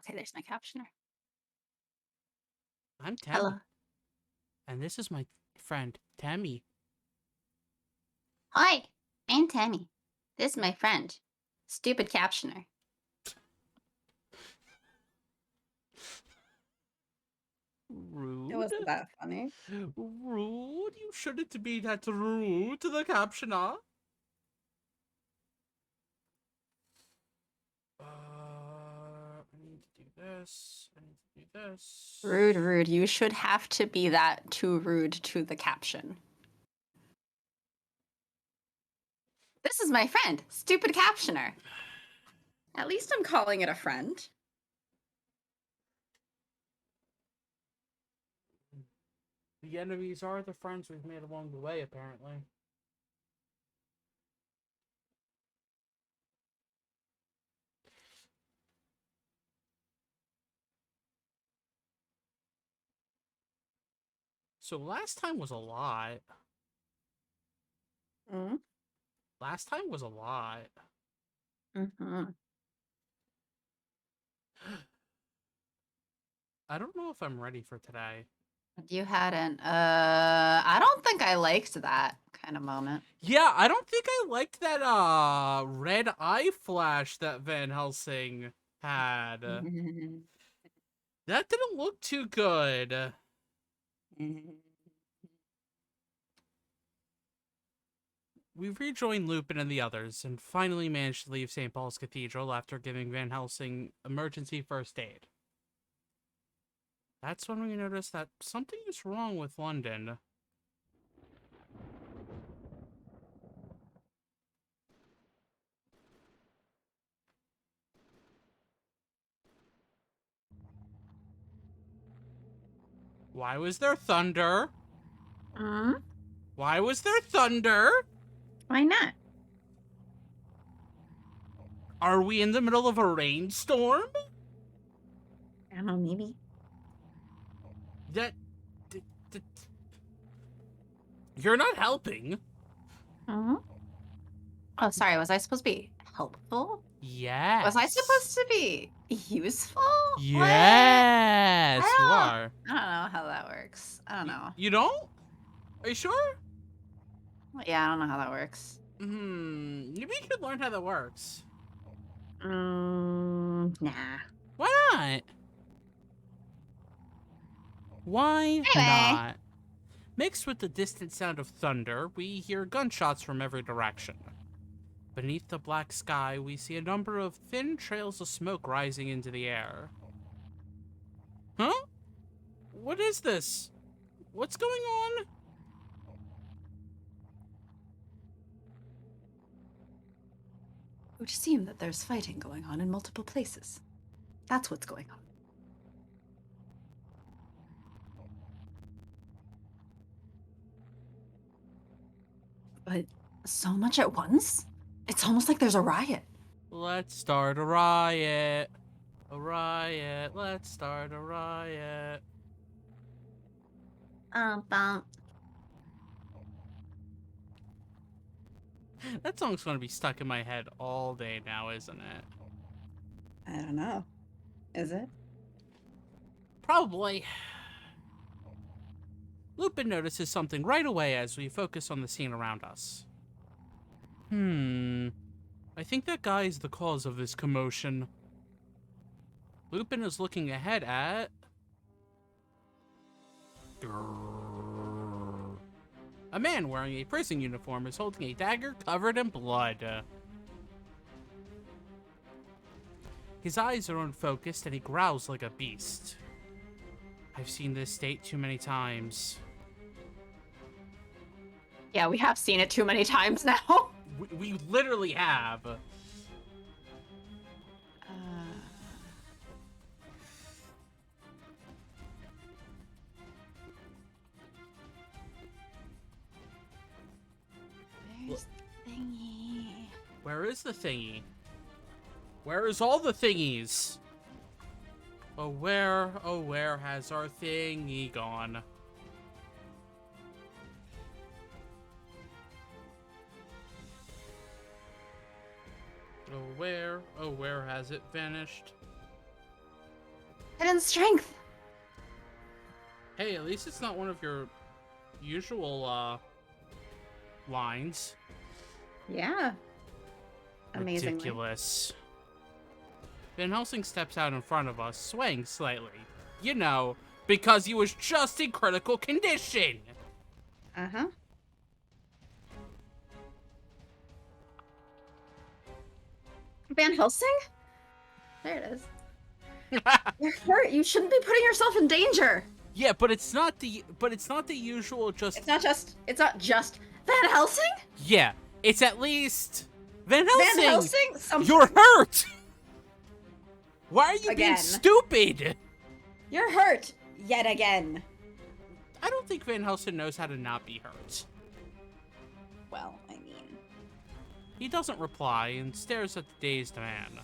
Okay, there's my captioner. I'm Tammy. Hello. And this is my friend, Tammy. Hi, I'm Tammy. This is my friend, Stupid Captioner. Rude? It wasn't that funny. Rude? You shouldn't be that rude to the captioner. I need to do this. I need to do this. Rude, rude. You should have to be that too rude to the caption. This is my friend, Stupid Captioner. At least I'm calling it a friend. The enemies are the friends we've made along the way, apparently. So last time was a lot. Mm-hmm. Last time was a lot. Mm-hmm. I don't know if I'm ready for today. You hadn't. I don't think I liked that kind of moment. Yeah, I don't think I liked that red eye flash that Van Helsing had. That didn't look too good. We rejoined Lupin and the others, and finally managed to leave St. Paul's Cathedral after giving Van Helsing emergency first aid. That's when we noticed that something is wrong with London. Why was there thunder? Mm-hmm. Why was there thunder? Why not? Are we in the middle of a rainstorm? I don't know, maybe. You're not helping. Mm-hmm. Oh, sorry. Was I supposed to be helpful? Yes. Was I supposed to be useful? Yes, you are. I don't know how that works. I don't know. You don't? Are you sure? Yeah, I don't know how that works. Maybe you could learn how that works. Nah. Why not? Why not? Mixed with the distant sound of thunder, we hear gunshots from every direction. Beneath the black sky, we see a number of thin trails of smoke rising into the air. Huh? What is this? What's going on? It would seem that there's fighting going on in multiple places. That's what's going on. But so much at once? It's almost like there's a riot. Let's start a riot. A riot. Let's start a riot. That song's gonna be stuck in my head all day now, isn't it? I don't know. Is it? Probably. Lupin notices something right away as we focus on the scene around us. I think that guy is the cause of this commotion. Lupin is looking ahead at... A man wearing a prison uniform is holding a dagger covered in blood. His eyes are unfocused and he growls like a beast. I've seen this state too many times. Yeah, we have seen it too many times now. We literally have. There's the thingy. Where is the thingy? Where is all the thingies? Oh, where has our thingy gone? Oh, where has it vanished? Hidden strength. Hey, at least it's not one of your usual lines. Yeah. Amazingly. Ridiculous. Van Helsing steps out in front of us, swaying slightly. You know, because he was just in critical condition. Uh-huh. Van Helsing? There it is. You're hurt. You shouldn't be putting yourself in danger. Yeah, but it's not the usual just. It's not just Van Helsing? Yeah, it's at least Van Helsing. Van Helsing? You're hurt. Why are you being Again. stupid? You're hurt yet again. I don't think Van Helsing knows how to not be hurt. Well, I mean. He doesn't reply and stares at the dazed man.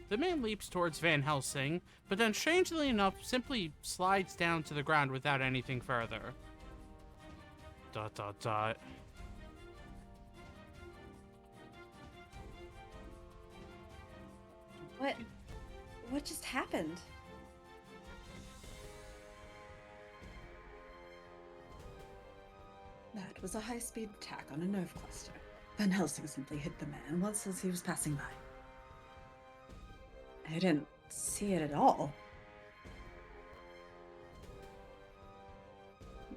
The man leaps towards Van Helsing, but then strangely enough simply slides down to the ground without anything further. ... What just happened? That was a high-speed attack on a nerve cluster. Van Helsing simply hit the man once as he was passing by. I didn't see it at all.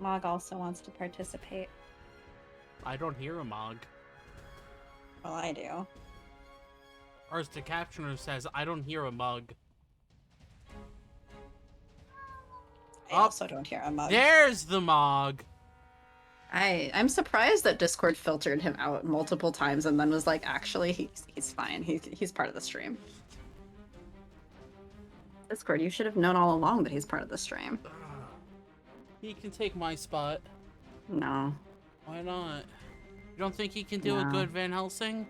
Mog also wants to participate. I don't hear a Mog. Well, I do. Or as the captioner says, I don't hear a mug. I also don't hear a Mog. There's the Mog! I'm surprised that Discord filtered him out multiple times and then was like, actually, he's fine. He's part of the stream. Discord, you should have known all along that he's part of the stream. He can take my spot. No. Why not? You don't think he can do a No. good Van Helsing?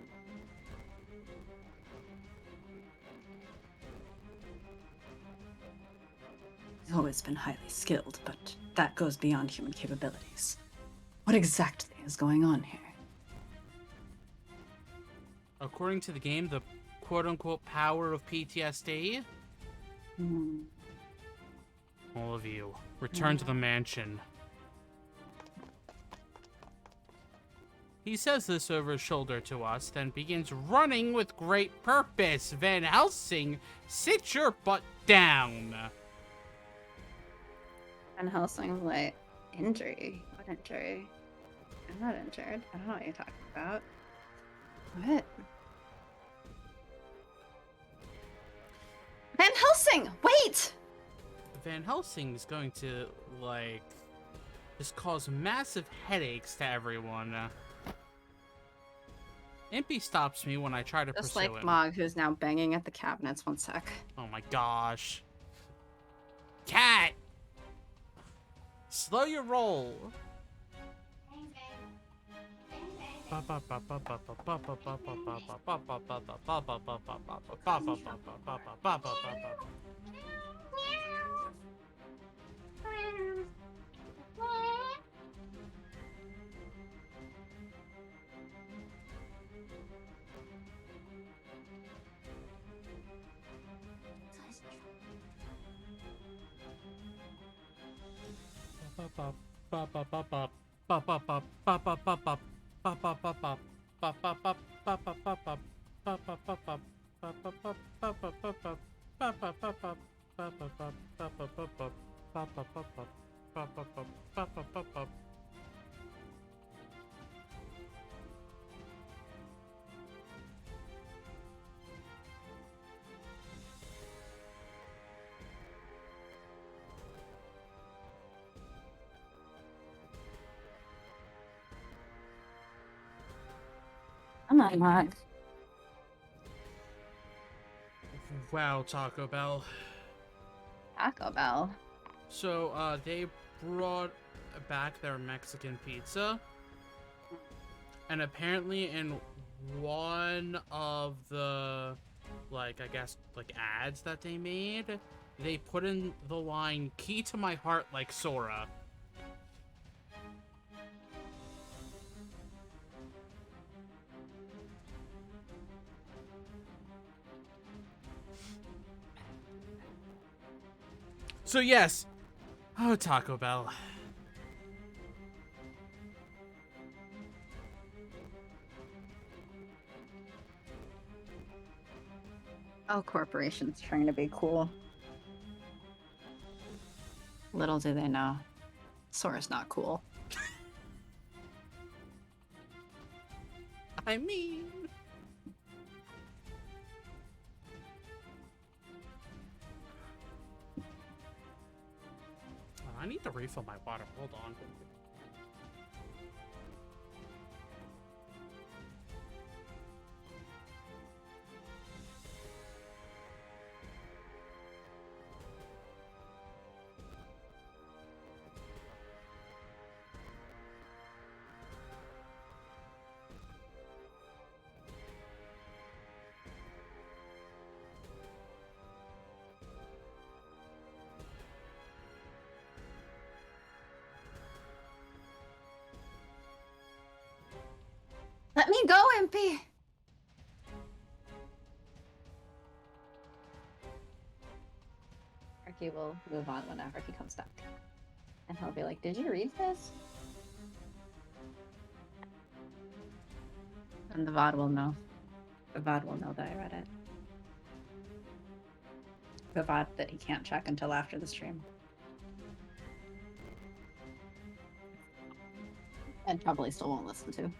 He's always been highly skilled, but that goes beyond human capabilities. What exactly is going on here? According to the game, the quote-unquote power of PTSD? All of you, return to the mansion. He says this over his shoulder to us, then begins running with great purpose. Van Helsing, sit your butt down. Van Helsing's like, injury? What injury? I'm not injured. I don't know what you're talking about. What? Van Helsing! Wait! Van Helsing is going to, like, just cause massive headaches to everyone. Impy stops me when I try to Just pursue like him. Mog, who's now banging at the cabinets. One sec. Oh my gosh. Cat! Slow your roll. I'm not Mog. Wow, Taco Bell. Taco Bell. So, they brought back their Mexican pizza. And apparently in one of the, like, I guess, like, ads that they made, they put in the line, "Key to my heart like Sora." So yes. Oh, Taco Bell. Oh, corporations trying to be cool. Little do they know, Sora's not cool. I mean... Oh, I need to refill my water. Hold on. Let me go, Impy! Sharky will move on whenever he comes back. And he'll be like, did you read this? And the VOD will know. The VOD will know that I read it. The VOD that he can't check until after the stream. And probably still won't listen to.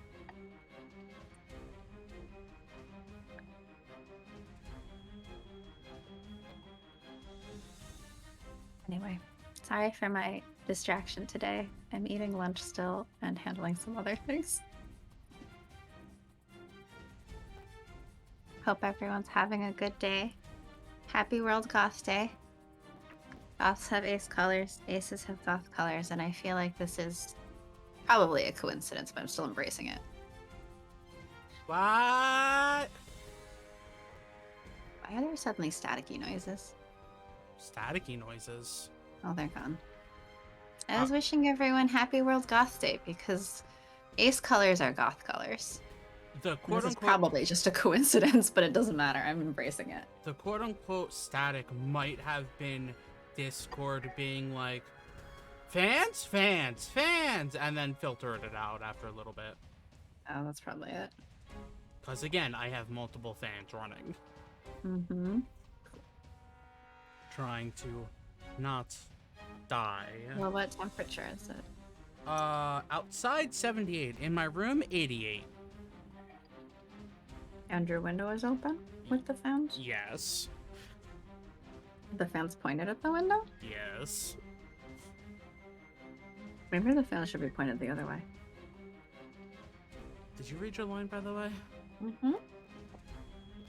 Anyway, sorry for my distraction today. I'm eating lunch still and handling some other things. Hope everyone's having a good day. Happy World Goth Day. Goths have ace colors, aces have goth colors, and I feel like this is probably a coincidence, but I'm still embracing it. What? Why are there suddenly staticky noises? Staticky noises. Oh, they're gone. I was wishing everyone happy World Goth Day because ace colors are goth colors. The This is probably just a coincidence, but it doesn't matter. I'm embracing it. The quote-unquote static might have been Discord being like, fans, fans, fans, and then filtered it out after a little bit. Oh, that's probably it. Because again, I have multiple fans running. Mm-hmm. Trying to not die. Well, what temperature is it? Outside 78. In my room, 88. And your window is open with the fans? Yes. The fans pointed at the window? Yes. Maybe the fan should be pointed the other way. Did you read your line, by the way? Mm-hmm.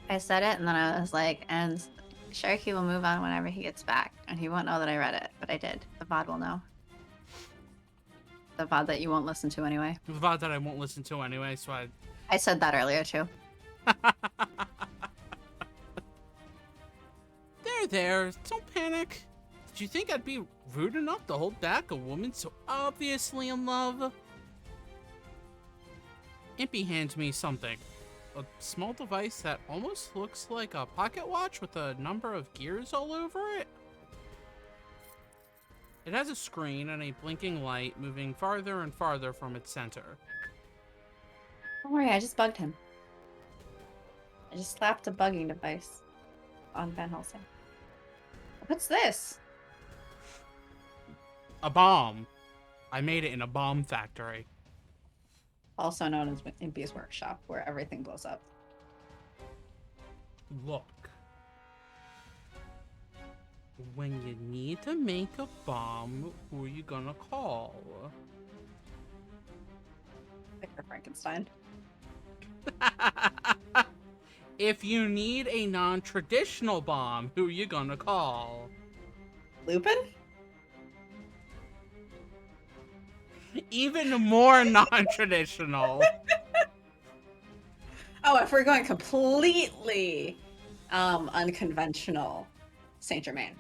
I said it, and then I was like, and Sharky will move on whenever he gets back, and he won't know that I read it, but I did. The VOD will know. The VOD that you won't listen to anyway. The VOD that I won't listen to anyway, so I said that earlier, too. There. Don't panic. Did you think I'd be rude enough to hold back a woman so obviously in love? Impy hands me something. A small device that almost looks like a pocket watch with a number of gears all over it. It has a screen and a blinking light moving farther and farther from its center. Don't worry, I just bugged him. I just slapped a bugging device on Van Helsing. What's this? A bomb. I made it in a bomb factory. Also known as Impy's workshop, where everything blows up. Look. When you need to make a bomb, who are you gonna call? Victor Frankenstein. If you need a non-traditional bomb, who are you gonna call? Lupin? Even more non-traditional. Oh, if we're going completely unconventional, Saint Germain.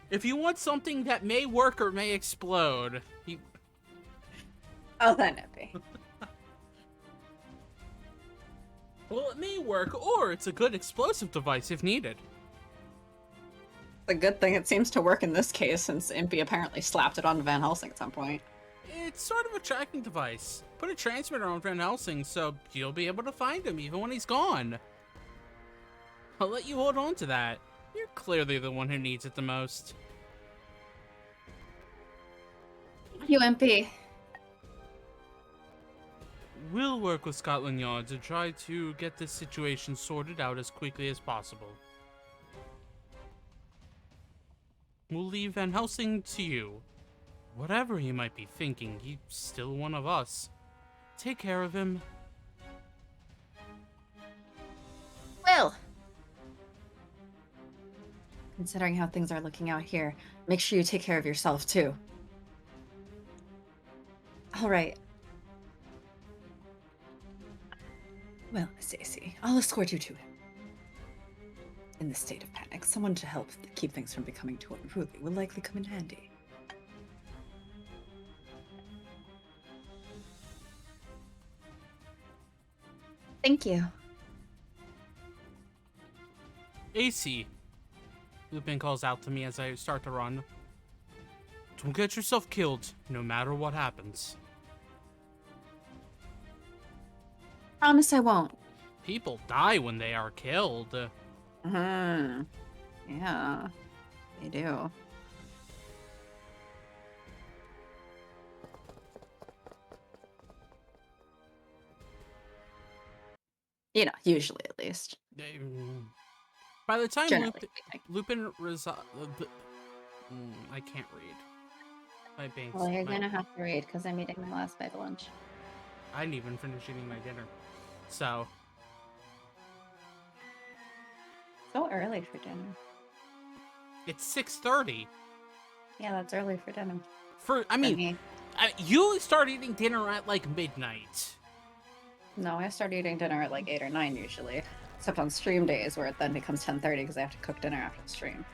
If you want something that may work or may explode, you... Oh, then Impy. Well, it may work, or it's a good explosive device if needed. The good thing it seems to work in this case, since Impy apparently slapped it onto Van Helsing at some point. It's sort of a tracking device. Put a transmitter on Van Helsing so you'll be able to find him even when he's gone. I'll let you hold on to that. You're clearly the one who needs it the most. You MP. We'll work with Scotland Yard to try to get this situation sorted out as quickly as possible. We'll leave Van Helsing to you. Whatever he might be thinking, he's still one of us. Take care of him. Will. Considering how things are looking out here, make sure you take care of yourself, too. All right. Well, Miss Stacy, I'll escort you to him. In this state of panic, someone to help keep things from becoming too unruly will likely come in handy. Thank you. AC. Lupin calls out to me as I start to run. Don't get yourself killed, no matter what happens. Promise I won't. People die when they are killed. Yeah, they do. You know, usually at least. By the time Generally speaking. Lupin I can't read. My banks. Well, you're gonna have to read because I'm eating my last bite of lunch. I didn't even finish eating my dinner. So. So early for dinner. It's 6:30. Yeah, that's early for dinner. You start eating dinner at like midnight. No, I start eating dinner at like 8 or 9 usually. Except on stream days where it then becomes 10:30 because I have to cook dinner after the stream.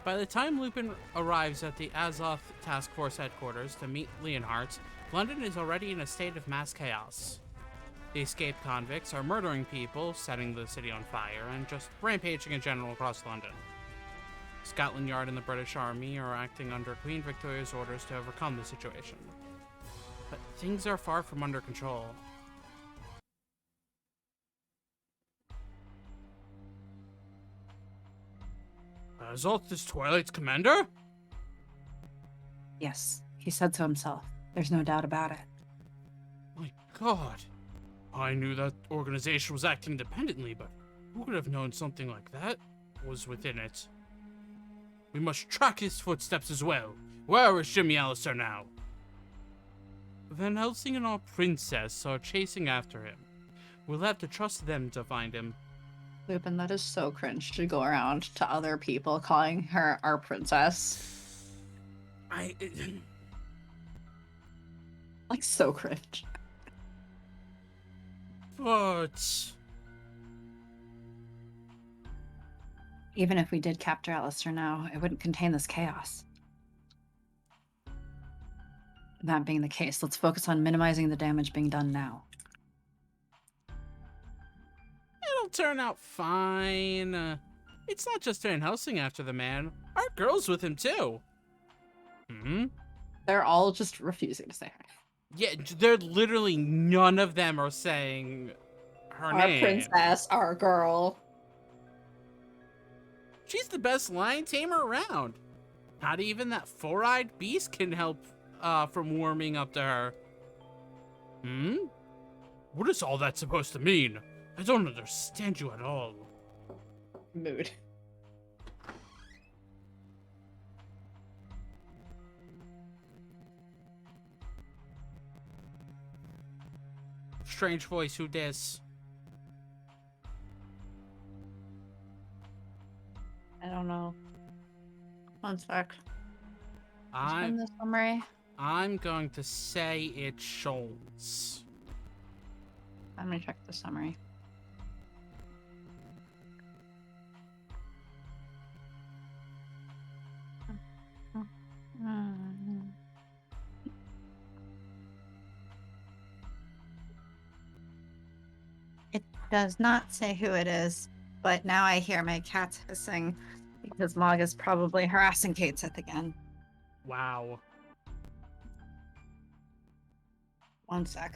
By the time Lupin arrives at the Azoth Task Force headquarters to meet Leonhardt, London is already in a state of mass chaos. The escaped convicts are murdering people, setting the city on fire, and just rampaging in general across London. Scotland Yard and the British Army are acting under Queen Victoria's orders to overcome the situation. But things are far from under control. Azoth is Twilight's commander? Yes, he said so himself. There's no doubt about it. My God. I knew that organization was acting independently, but who could have known something like that was within it? We must track his footsteps as well. Where is Jimmy Allister now? Van Helsing and our princess are chasing after him. We'll have to trust them to find him. Lupin, that is so cringe to go around to other people calling her our princess. Like, so cringe. But... Even if we did capture Alistair now, it wouldn't contain this chaos. That being the case, let's focus on minimizing the damage being done now. It'll turn out fine. It's not just Van Helsing after the man. Our girl's with him too. They're all just refusing to say her. Yeah, they're literally none of them are saying her name. Our princess, our girl. She's the best lion tamer around. Not even that four-eyed beast can help from warming up to her. What is all that supposed to mean? I don't understand you at all. Mood. Strange voice, who dis? I don't know. One sec. I'm the summary. going to say it's Schultz. Let me check the summary. does not say who it is, but now I hear my cats hissing because Mog is probably harassing Kateseth again. Wow. One sec.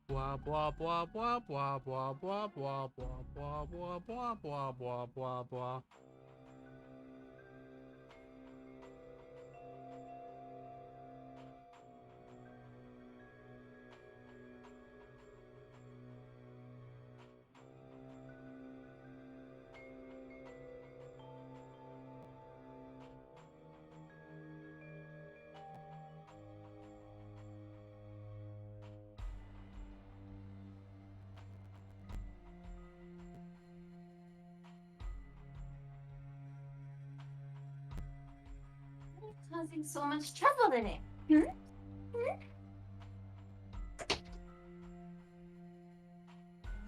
Blah blah blah blah blah blah blah blah blah blah blah blah blah blah blah blah. Causing so much trouble today.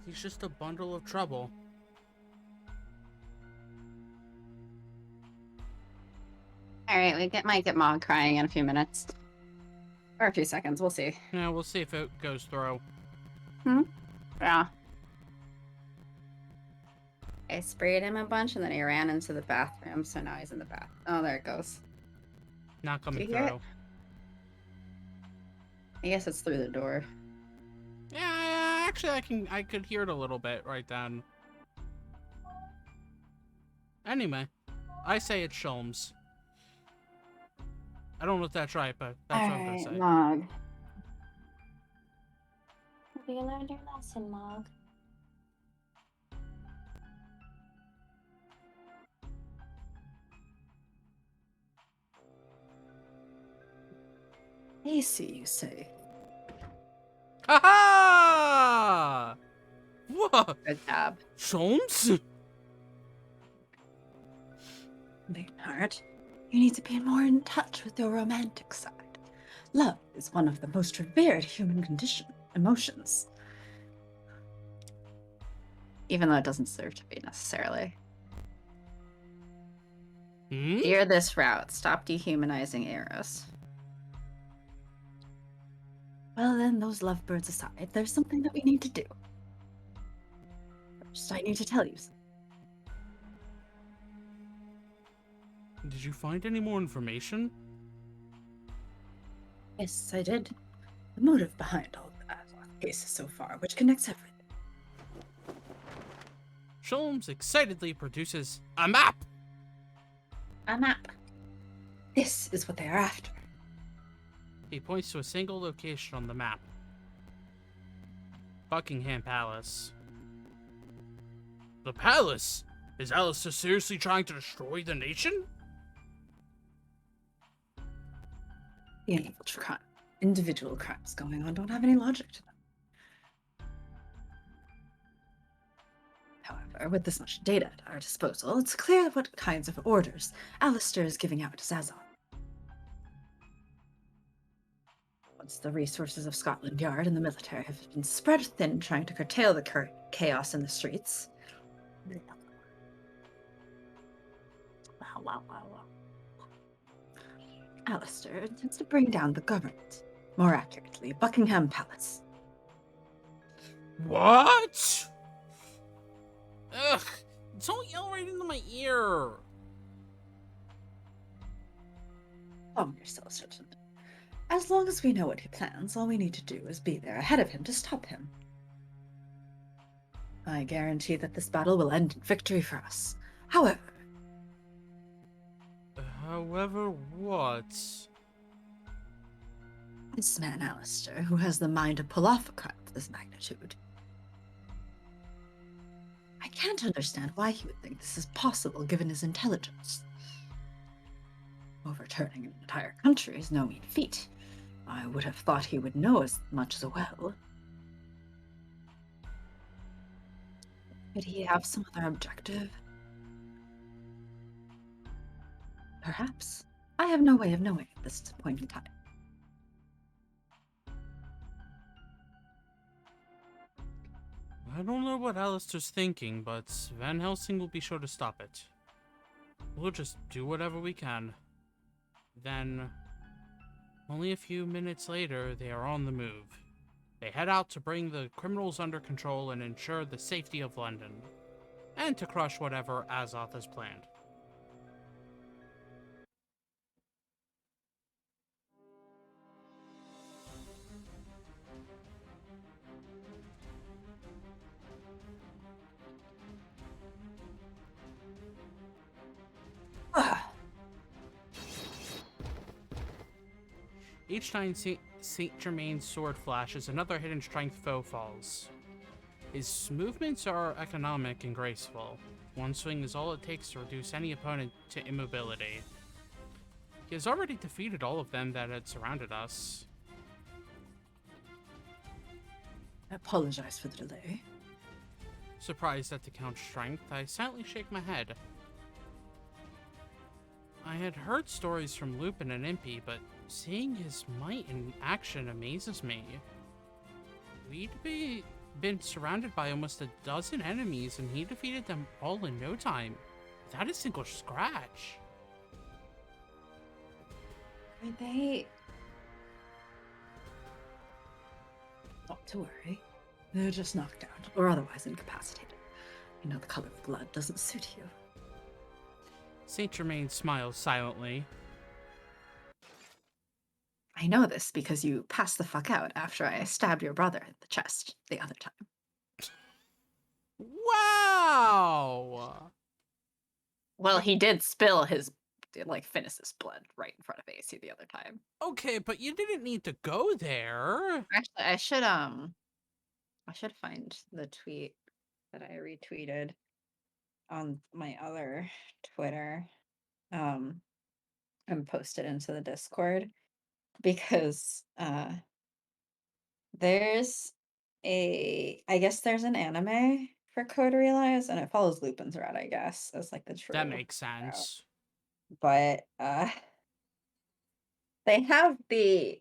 He's just a bundle of trouble. Alright, might get Mog crying in a few minutes. Or a few seconds, we'll see. Yeah, we'll see if it goes through. Yeah. I sprayed him a bunch and then he ran into the bathroom, so now he's in the bath. Oh, there it goes. Not coming Do you hear through. it? I guess it's through the door. Yeah, actually, I could hear it a little bit right then. Anyway, I say it's Sholmes. I don't know if that's right, but that's what I'm gonna say. Mog. Have you learned your lesson, Mog? AC, you say? Ha-ha! What? Good job. Sholmes? Leonhard, you need to be more in touch with your romantic side. Love is one of the most revered human emotions. Even though it doesn't serve to be necessarily. Hmm? Steer this route. Stop dehumanizing Eros. Well then, those lovebirds aside, there's something that we need to do. First, I need to tell you something. Did you find any more information? Yes, I did. The motive behind all the cases so far, which connects everything. Sholmes excitedly produces a map! A map. This is what they are after. He points to a single location on the map. Buckingham Palace. The palace? Is Alistair seriously trying to destroy the nation? The individual crimes going on don't have any logic to them. However, with this much data at our disposal, it's clear what kinds of orders Alistair is giving out to Zazon. Once the resources of Scotland Yard and the military have been spread thin trying to curtail the current chaos in the streets. Wow. Alistair intends to bring down the government. More accurately, Buckingham Palace. What? Ugh, don't yell right into my ear. Calm yourself, Sergeant. As long as we know what he plans, all we need to do is be there ahead of him to stop him. I guarantee that this battle will end in victory for us. However, What? this man Alistair, who has the mind to pull off a crime of this magnitude, I can't understand why he would think this is possible given his intelligence. Overturning an entire country is no mean feat. I would have thought he would know as much as well. Could he have some other objective? Perhaps. I have no way of knowing at this point in time. I don't know what Alistair's thinking, but Van Helsing will be sure to stop it. We'll just do whatever we can. Then, only a few minutes later, they are on the move. They head out to bring the criminals under control and ensure the safety of London, and to crush whatever Azoth has planned. Ah, Each time Saint Germain's sword flashes, another hidden strength foe falls. His movements are economic and graceful. One swing is all it takes to reduce any opponent to immobility. He has already defeated all of them that had surrounded us. I apologize for the delay. Surprised at the Count's strength, I silently shake my head. I had heard stories from Lupin and Impy, but seeing his might in action amazes me. We'd been surrounded by almost a dozen enemies, and he defeated them all in no time, without a single scratch. Are they? Not to worry. They're just knocked out, or otherwise incapacitated. You know the color of blood doesn't suit you. Saint Germain smiles silently. I know this because you passed the fuck out after I stabbed your brother in the chest the other time. Wow! Well, he did spill his, like, Finis's blood right in front of AC the other time. Okay, but you didn't need to go there. Actually, I should find the tweet that I retweeted on my other Twitter, and post it into the Discord, because I guess there's an anime for Code Realize, and it follows Lupin's route, I guess, as like the true That makes route. sense. But they have the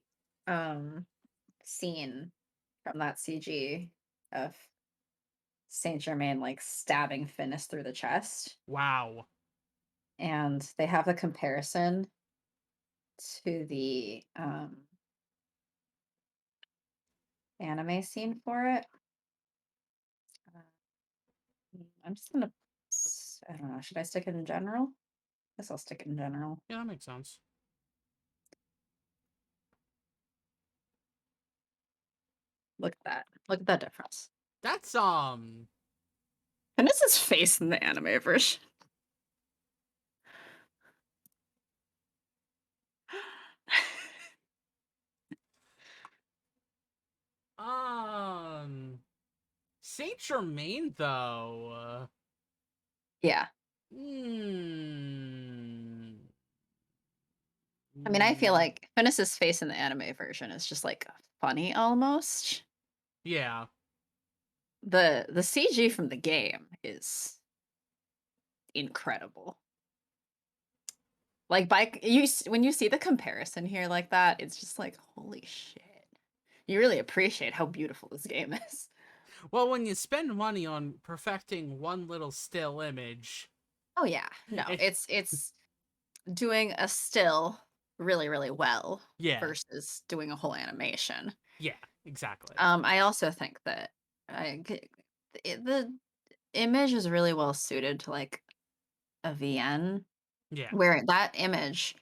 scene from that CG of Saint Germain like stabbing Finis through the chest, Wow. and they have a comparison to the anime scene for it. I'm just gonna, I don't know, should I stick it in general? Guess I'll stick it in general. Yeah, that makes sense. Look at that. Look at that difference. That's, Finis's face in the anime version. Saint Germain, though. Yeah. I mean, I feel like Finis's face in the anime version is just like funny almost. Yeah. The CG from the game is incredible. Like when you see the comparison here like that, it's just like, holy shit. You really appreciate how beautiful this game is. Well, when you spend money on perfecting one little still image. Oh yeah. No, it's doing a still really, really well, Yeah. versus doing a whole animation. Yeah, exactly. I also think that the image is really well suited to like a VN, Yeah. where that image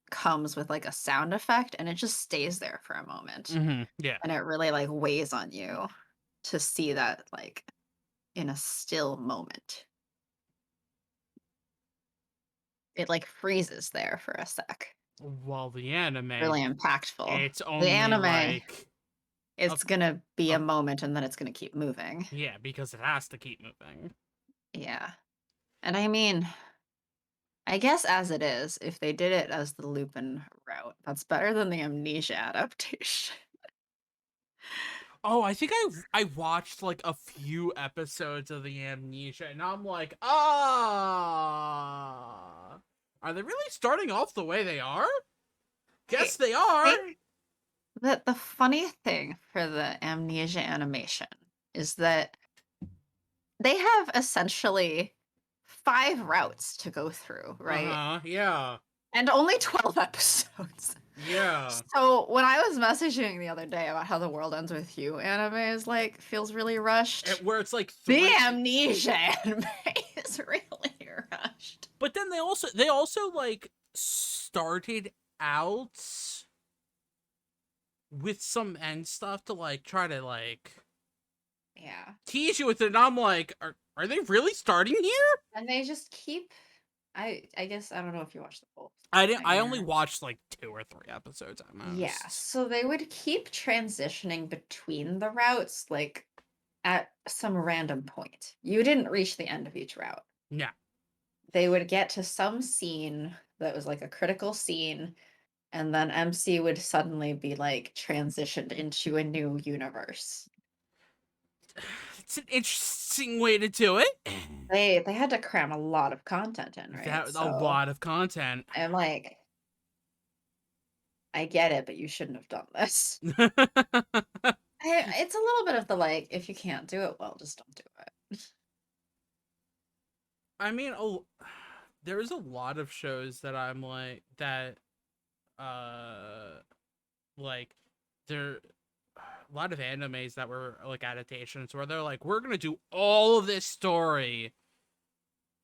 comes with like a sound effect, and it just stays there for a moment, Yeah. and it really like weighs on you to see that like in a still moment. It like freezes there for a sec. Well, the anime, Really impactful. it's only The anime, like, it's gonna be a moment, and then it's gonna keep moving. yeah, because it has to keep moving. Yeah. And I mean, I guess as it is, if they did it as the Lupin route, that's better than the Amnesia adaptation. Oh, I think I watched like a few episodes of the Amnesia, and I'm like, are they really starting off the way they are? Guess they are. The funny thing for the Amnesia animation is that they have essentially 5 routes to go through, right? Yeah. And only 12 episodes. Yeah. So when I was messaging the other day about how The World Ends With You anime is like feels really rushed. Where it's like The 3. Amnesia anime is really rushed. But then they also like started out with some end stuff to like try to like Yeah. tease you with it. And I'm like, are they really starting here? And they just keep I guess I don't know if you watched the whole I only thing or- watched like 2 or 3 episodes at most. Yeah. So they would keep transitioning between the routes like at some random point. You didn't reach the end of each route. Yeah. They would get to some scene that was like a critical scene, and then MC would suddenly be like transitioned into a new universe. It's an interesting way to do it. They had to cram a lot of content in, right? That a lot of content. I'm like, I get it, but you shouldn't have done this. It's a little bit of the like, if you can't do it well, just don't do it. I mean, there's a lot of shows that I'm like that like there a lot of animes that were like adaptations where they're like, we're gonna do all of this story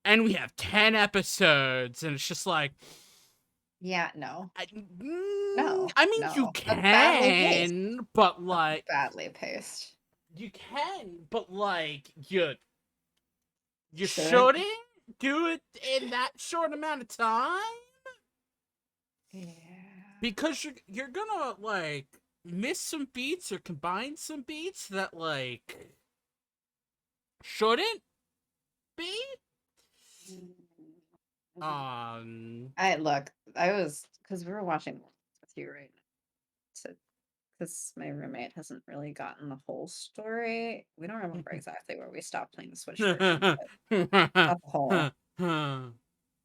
and we have 10 episodes, and it's just like, Yeah, no. no, I mean, no. you That's badly paced. can, but like Badly paced. you can, but like you Shouldn't. shouldn't do it in that short amount of time. Yeah. Because you're gonna like miss some beats or combine some beats that like shouldn't be. I was because we were watching with you, right? So because my roommate hasn't really gotten the whole story. We don't remember exactly where we stopped playing the Switch version, but not the whole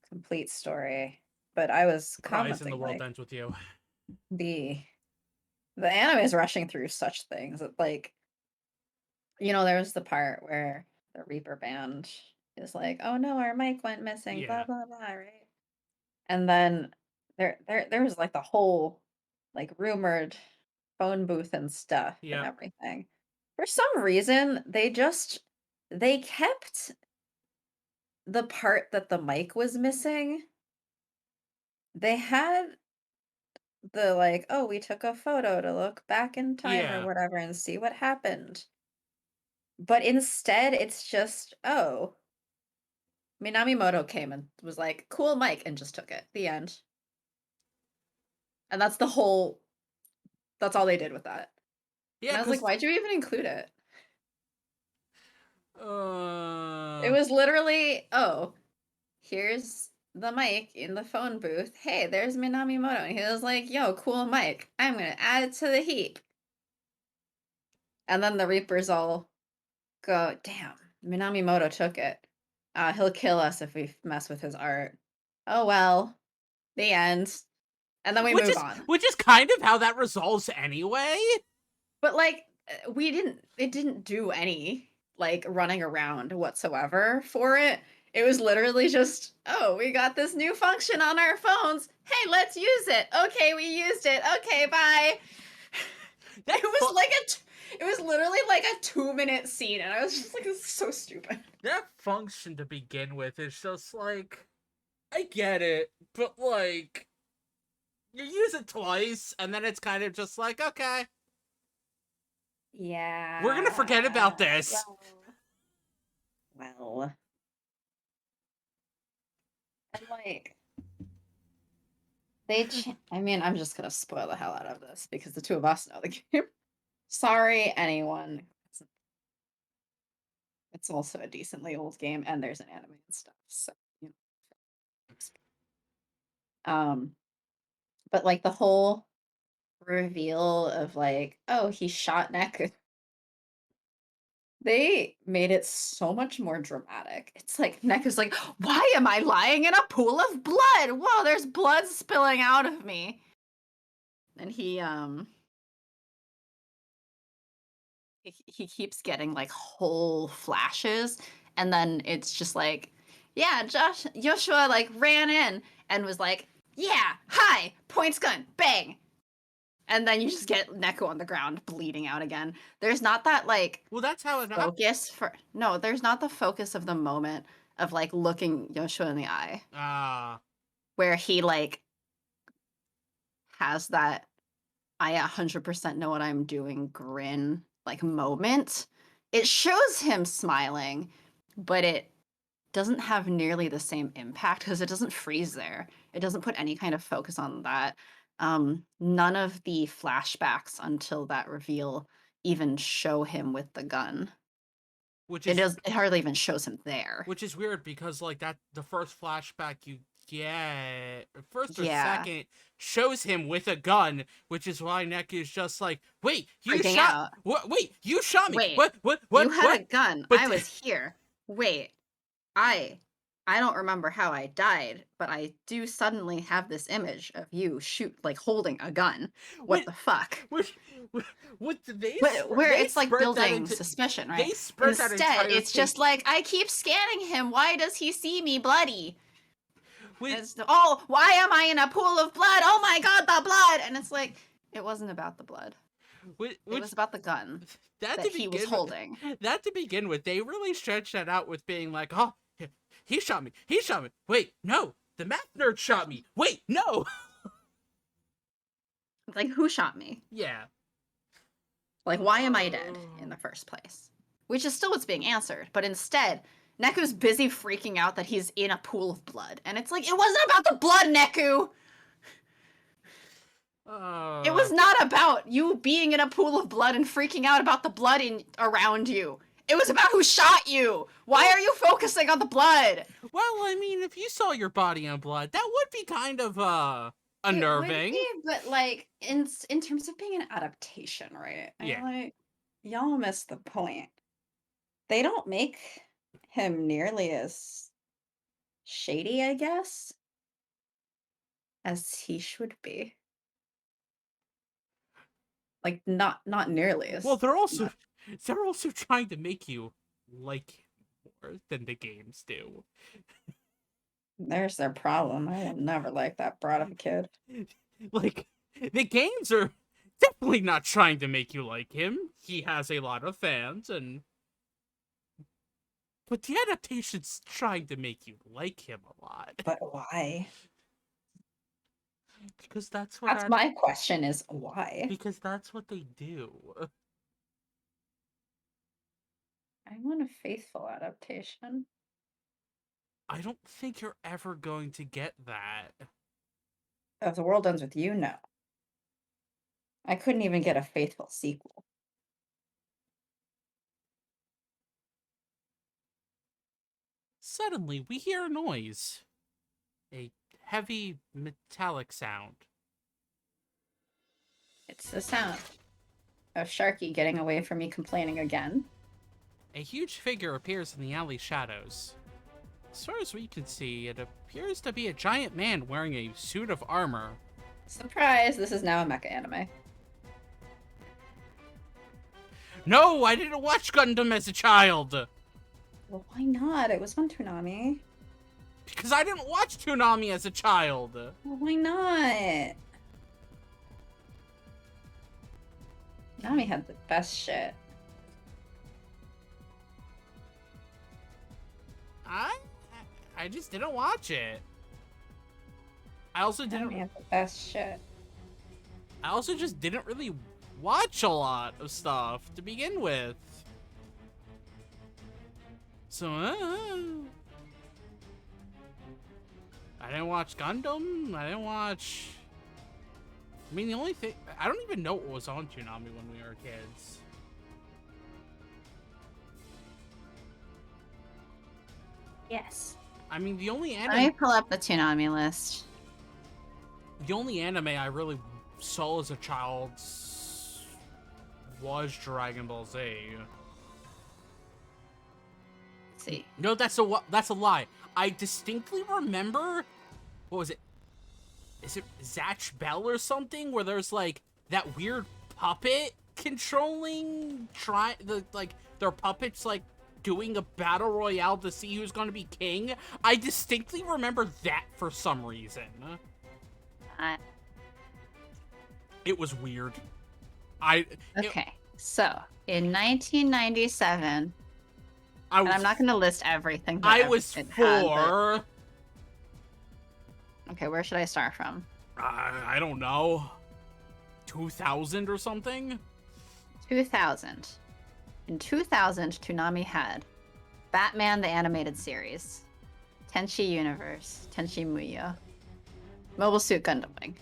complete story. But I was Cries in commenting the World like Ends With You. the anime is rushing through such things that like there was the part where the Reaper band is like, oh no, our mic went missing, blah Yeah. blah blah, right? And then there was like the whole like rumored phone booth and stuff and Yeah. everything. For some reason, they kept the part that the mic was missing. They had the like, oh, we took a photo to look back in time or Yeah. whatever and see what happened. But instead, it's just, oh, Minamimoto came and was like, cool mic, and just took it. The end. And that's all they did with that. Yeah. And I was like, why'd you even include it? It It was literally, oh, here's the mic in the phone booth. Hey, there's Minamimoto. And he was like, yo, cool mic. I'm going to add it to the heap. And then the Reapers all go, damn, Minamimoto took it. He'll kill us if we mess with his art. Oh, well, the end. And then we move on. Which is kind of how that resolves anyway. But like, it didn't do any like running around whatsoever for it. It was literally just, oh, we got this new function on our phones. Hey, let's use it. Okay, we used it. Okay, bye. It was literally like a 2-minute scene, and I was just like, it's so stupid. That function to begin with is just like, I get it, but like, you use it twice, and then it's kind of just like, okay. Yeah. We're gonna forget about this. Well. And like, I mean, I'm just gonna spoil the hell out of this because the two of us know the game. Sorry, anyone. It's also a decently old game, and there's an anime and stuff. So, but like the whole reveal of like, oh, he shot Neku. They made it so much more dramatic. It's like Neku's like, why am I lying in a pool of blood? Whoa, there's blood spilling out of me. And he keeps getting like whole flashes, and then it's just like Yeah, Joshua like ran in and was like, yeah, hi, points gun, bang. And then you just get Neko on the ground bleeding out again. There's not that like Well, that's how it focus for no, there's not the focus of the moment of like looking Joshua in the eye where he like has that I 100% know what I'm doing grin like moment. It shows him smiling, but it doesn't have nearly the same impact because it doesn't freeze there. It doesn't put any kind of focus on that. None of the flashbacks until that reveal even show him with the gun. which It is does. It hardly even shows him there. which is weird because like that the first flashback you get first or Yeah. second shows him with a gun, which is why Neck is just like, wait, you Freaking shot out. what? Wait, you shot me. Wait, What? You had a gun. But I was here. Wait, I don't remember how I died, but I do suddenly have this image of you holding a gun. What the fuck? Where it's like building suspicion, right? They spread that Instead, entire it's thing. just like I keep scanning him. Why does he see me bloody? With, Oh, why am I in a pool of blood? Oh my god, the blood! And it's like it wasn't about the blood. It was about the gun that he was holding. That to begin with, they really stretched that out with being like, oh, he shot me. He shot me. Wait, no. The math nerd shot me. Wait, no. Like, who shot me? Yeah. Like, why am I dead in the first place? Which is still what's being answered. But instead, Neku's busy freaking out that he's in a pool of blood. And it's like, it wasn't about the blood, Neku! It was not about you being in a pool of blood and freaking out about the blood around you. It was about who shot you. Why are you focusing on the blood? Well, I mean, if you saw your body in blood, that would be kind of unnerving. It would be, but like in terms of being an adaptation, right? Yeah. Like, y'all missed the point. They don't make him nearly as shady, I guess, as he should be. Like not nearly as Well, they're also much. trying to make you like him more than the games do. There's their problem. I will never like that brat of a kid. Like, the games are definitely not trying to make you like him. He has a lot of fans, but the adaptation's trying to make you like him a lot. But why? Because that's what my question is why? Because that's what they do. I want a faithful adaptation. I don't think you're ever going to get that. If the world ends with you, no. I couldn't even get a faithful sequel. Suddenly, we hear a noise. A heavy, metallic sound. It's the sound of Sharky getting away from me complaining again. A huge figure appears in the alley shadows. As far as we can see, it appears to be a giant man wearing a suit of armor. Surprise, this is now a mecha anime. No, I didn't watch Gundam as a child! Well, why not? It was on Toonami. Because I didn't watch Toonami as a child! Well, why not? Toonami had the best shit. I just didn't watch it. I also Toonami had the best shit. I also just didn't really watch a lot of stuff to begin with. So, I didn't watch Gundam. I didn't watch... I mean, the only thing... I don't even know what was on Toonami when we were kids. Yes. I mean, the only Let me anime... pull up the Toonami list. The only anime I really saw as a child was Dragon Ball Z. Let's see. No, that's a lie. I distinctly remember, what was it? Is it Zatch Bell or something? Where there's like that weird puppet controlling their puppets like doing a battle royale to see who's going to be king. I distinctly remember that for some reason. It was weird. Okay, so in 1997, and I'm not going to list everything. I was 4. Okay, where should I start from? I don't know. 2000 or something? 2000. In 2000, Toonami had Batman the Animated Series, Tenchi Universe, Tenchi Muyo, Mobile Suit Gundam Wing.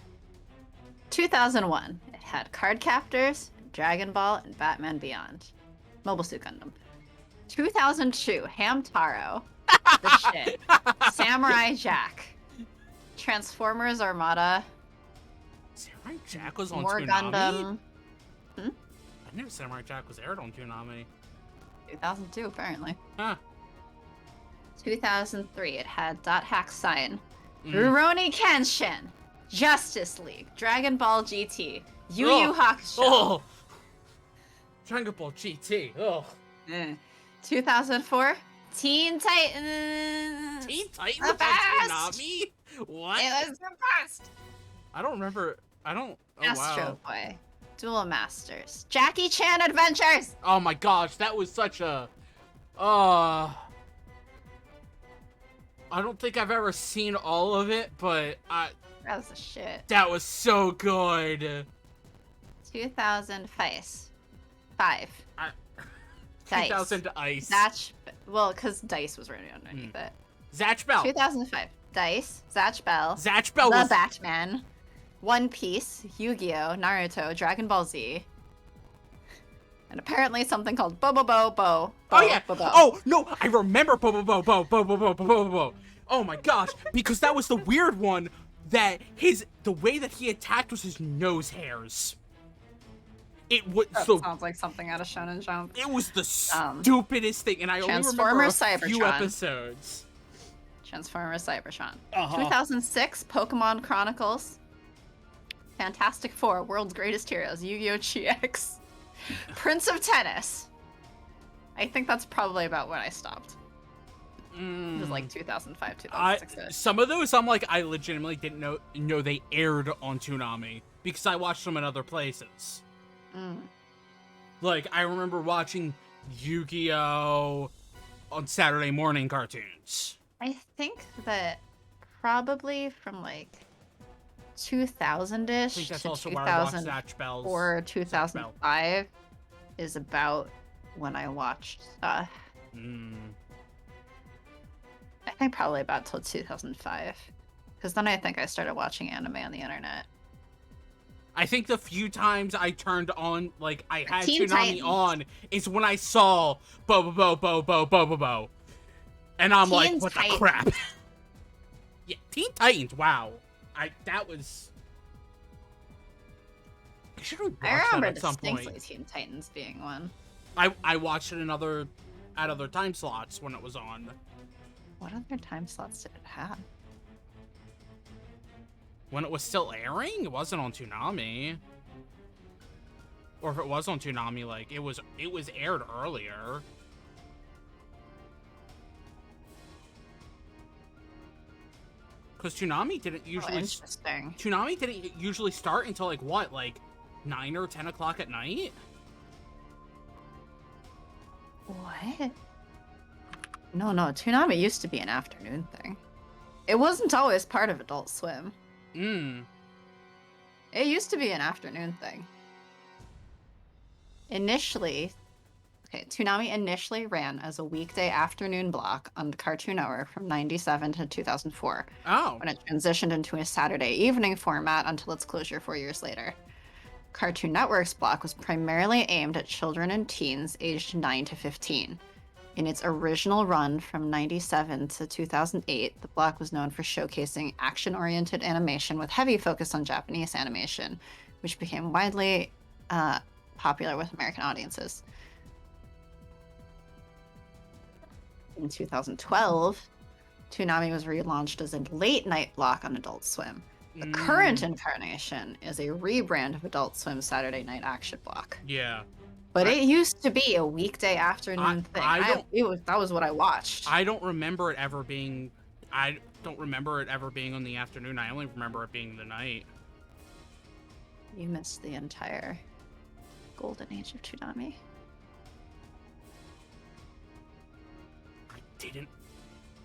2001, it had Card Captors, Dragon Ball, and Batman Beyond. Mobile Suit Gundam. 2002, Hamtaro, the shit. Samurai Jack, Transformers Armada, Samurai Jack was on more Toonami? Gundam. I knew Samurai Jack was aired on Toonami. 2002, apparently. Huh. 2003, it had Dot Hack Sign, Rurouni Kenshin, Justice League, Dragon Ball GT, Yu Yu Hakusho. Oh! Dragon Ball GT. Oh. 2004, Teen Titans. Teen Titans The on best! Toonami? What? It was the best. I don't remember. Oh, Astro wow. Boy, Duel Masters, Jackie Chan Adventures. Oh my gosh, that was such a... I don't think I've ever seen all of it, but That was the shit. that was so good. 2005. Dice. 2000 Ice. Because Dice was written underneath it. Zatch Bell. 2005. Dice, Zatch Bell, Zatch Bell The was... Batman, One Piece, Yu-Gi-Oh, Naruto, Dragon Ball Z, and apparently something called Bo. Oh yeah. Oh no, I remember Bo. Oh my gosh, because that was the weird one that the way that he attacked was his nose hairs. It was Sounds like something out of Shonen Jump. It was the stupidest thing, and I only remember Transformers a few Cybertron. episodes. Transformers Cybertron. Uh-huh. 2006, Pokemon Chronicles. Fantastic Four, World's Greatest Heroes, Yu-Gi-Oh! GX. Prince of Tennis. I think that's probably about when I stopped. It was like 2005, 2006. Some of those, I legitimately didn't know they aired on Toonami because I watched them in other places. Like, I remember watching Yu-Gi-Oh! On Saturday morning cartoons. I think that probably from like 2000-ish I think that's to also where I watched Zatch Bell's. or 2005 is about when I watched stuff. I think probably about till 2005. Because then I think I started watching anime on the internet. I think the few times I turned on, I had Teen Toonami Titans. on, is when I saw Bo. And I'm like, Teen what Titans. the crap? Yeah, Teen Titans, wow. That was... I should have watched I remember that at some distinctly point. Teen Titans being one. I watched it at other time slots when it was on. What other time slots did it have? When it was still airing? It wasn't on Toonami. Or if it was on Toonami, it was aired earlier. Because Toonami didn't usually... interesting. Toonami didn't usually start until, 9 or 10 o'clock at night? What? No, Toonami used to be an afternoon thing. It wasn't always part of Adult Swim. It used to be an afternoon thing. Toonami initially ran as a weekday afternoon block on the Cartoon Network from 97 to 2004. Oh. When it transitioned into a Saturday evening format until its closure 4 years later. Cartoon Network's block was primarily aimed at children and teens aged 9 to 15. In its original run from 97 to 2008, the block was known for showcasing action-oriented animation with heavy focus on Japanese animation, which became widely popular with American audiences. In 2012, Toonami was relaunched as a late-night block on Adult Swim. The current incarnation is a rebrand of Adult Swim's Saturday night action block. Yeah. But I- it used to be a weekday afternoon thing. That was what I watched. I don't remember it ever being. I don't remember it ever being on the afternoon. I only remember it being the night. You missed the entire golden age of Toonami. I didn't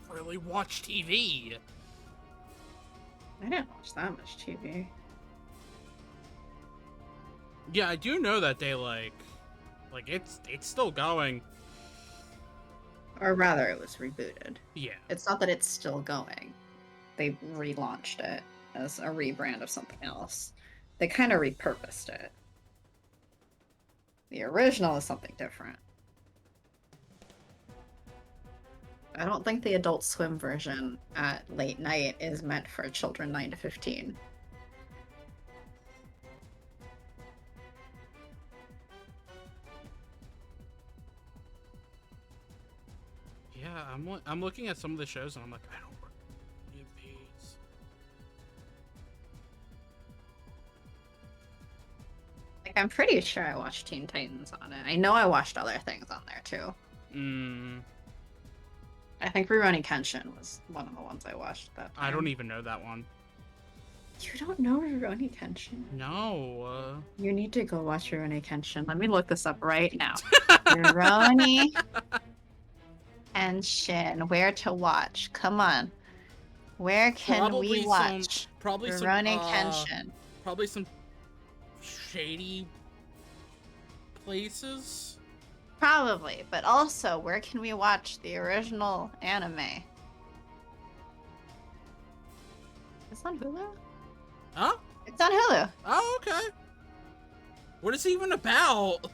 really watch TV. I didn't watch that much TV. Yeah, I do know that they like it's still going. Or rather, it was rebooted. Yeah. It's not that it's still going. They relaunched it as a rebrand of something else. They kind of repurposed it. The original is something different. I don't think the Adult Swim version at late night is meant for children 9 to 15. Yeah, I'm looking at some of the shows and I'm like, I don't remember any of these. Like, I'm pretty sure I watched Teen Titans on it. I know I watched other things on there too. I think Rurouni Kenshin was one of the ones I watched at that time. I don't even know that one. You don't know Rurouni Kenshin? No. You need to go watch Rurouni Kenshin. Let me look this up right now. Rurouni Kenshin. Where to watch? Come on. Where can we watch? Probably Rurouni Kenshin. Probably some shady places. Probably, but also, where can we watch the original anime? It's on Hulu? Huh? It's on Hulu. Oh, okay. What is it even about?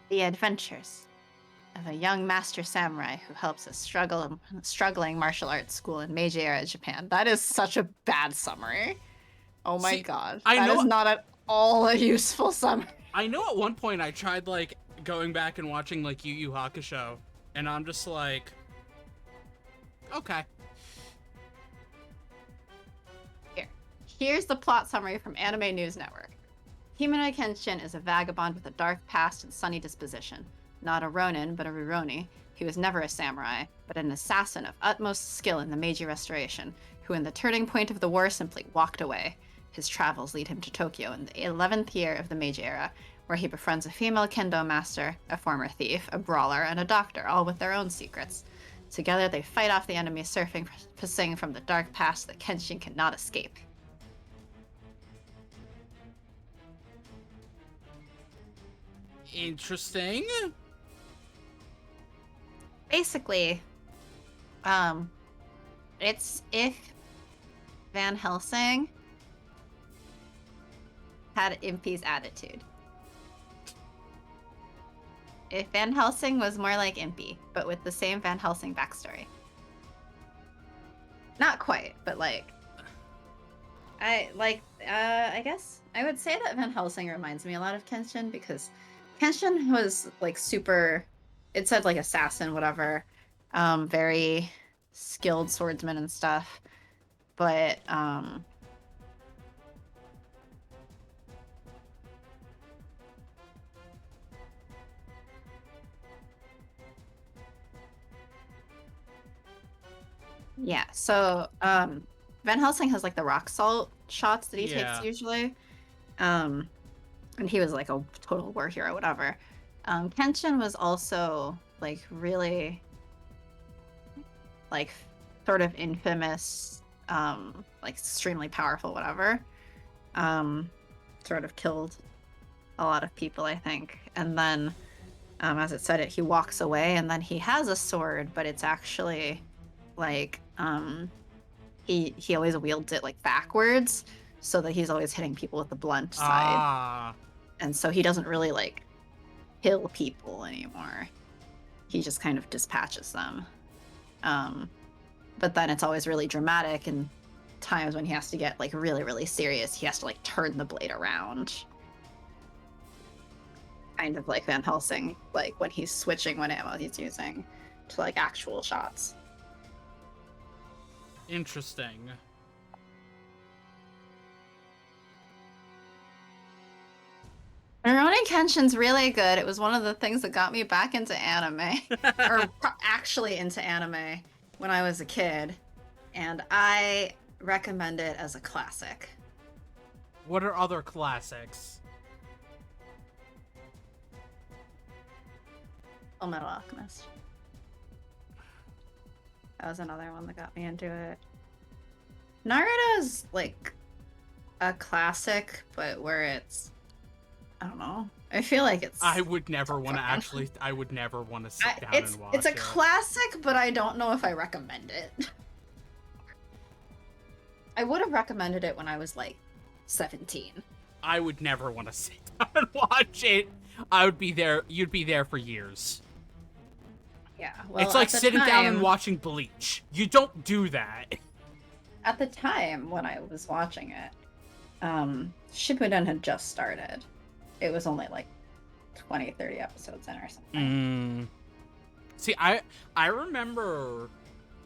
The adventures of a young master samurai who helps a struggling martial arts school in Meiji-era Japan. That is such a bad summary. Oh my god. That is not at all a useful summary. I know at one point I tried, like, going back and watching, like, Yu Yu Hakusho, and I'm just like, okay. Here's the plot summary from Anime News Network. Himino Kenshin is a vagabond with a dark past and sunny disposition. Not a ronin, but a Rurouni. He was never a samurai, but an assassin of utmost skill in the Meiji Restoration, who in the turning point of the war simply walked away. His travels lead him to Tokyo in the 11th year of the Meiji era, where he befriends a female kendo master, a former thief, a brawler, and a doctor, all with their own secrets. Together they fight off the enemy surfacing from the dark past that Kenshin cannot escape. Interesting. Basically, it's if Van Helsing had Impy's attitude. If Van Helsing was more like Impy, but with the same Van Helsing backstory. Not quite, but like... I guess I would say that Van Helsing reminds me a lot of Kenshin, because Kenshin was like super... It said like assassin, whatever. Very skilled swordsman and stuff. But, yeah, so Van Helsing has like the rock salt shots that he takes usually. And he was like a total war hero, whatever. Kenshin was also like really like sort of infamous, like extremely powerful, whatever. Sort of killed a lot of people, I think. And then as it said, he walks away, and then he has a sword, but it's actually like he always wields it like backwards, so that he's always hitting people with the blunt side. And so he doesn't really like kill people anymore. He just kind of dispatches them. But then it's always really dramatic, and times when he has to get like really, really serious, he has to like turn the blade around. Kind of like Van Helsing, like when he's switching what ammo he's using to like actual shots. Interesting. Kenshin's really good. It was one of the things that got me back into anime, or actually into anime when I was a kid, and I recommend it as a classic. What are other classics? Full Metal Alchemist. That was another one that got me into it. Naruto's like a classic, but where it's, I don't know. I feel like it's. I would never want to actually. I would never want to sit down and watch it. It's a classic, but I don't know if I recommend it. I would have recommended it when I was like 17. I would never want to sit down and watch it. I would be there. You'd be there for years. Yeah, well, it's like sitting down and watching Bleach. You don't do that. At the time when I was watching it, Shippuden had just started. It was only like 20, 30 episodes in or something. See, I remember...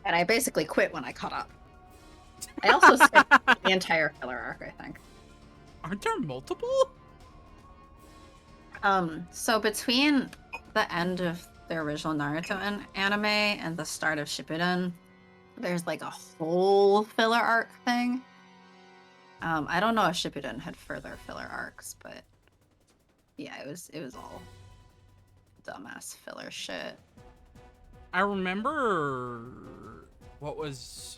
And I basically quit when I caught up. I also skipped the entire filler arc, I think. Aren't there multiple? So between the end of the original Naruto anime and the start of Shippuden, there's like a whole filler arc thing. I don't know if Shippuden had further filler arcs, but yeah, it was all dumbass filler shit. I remember what was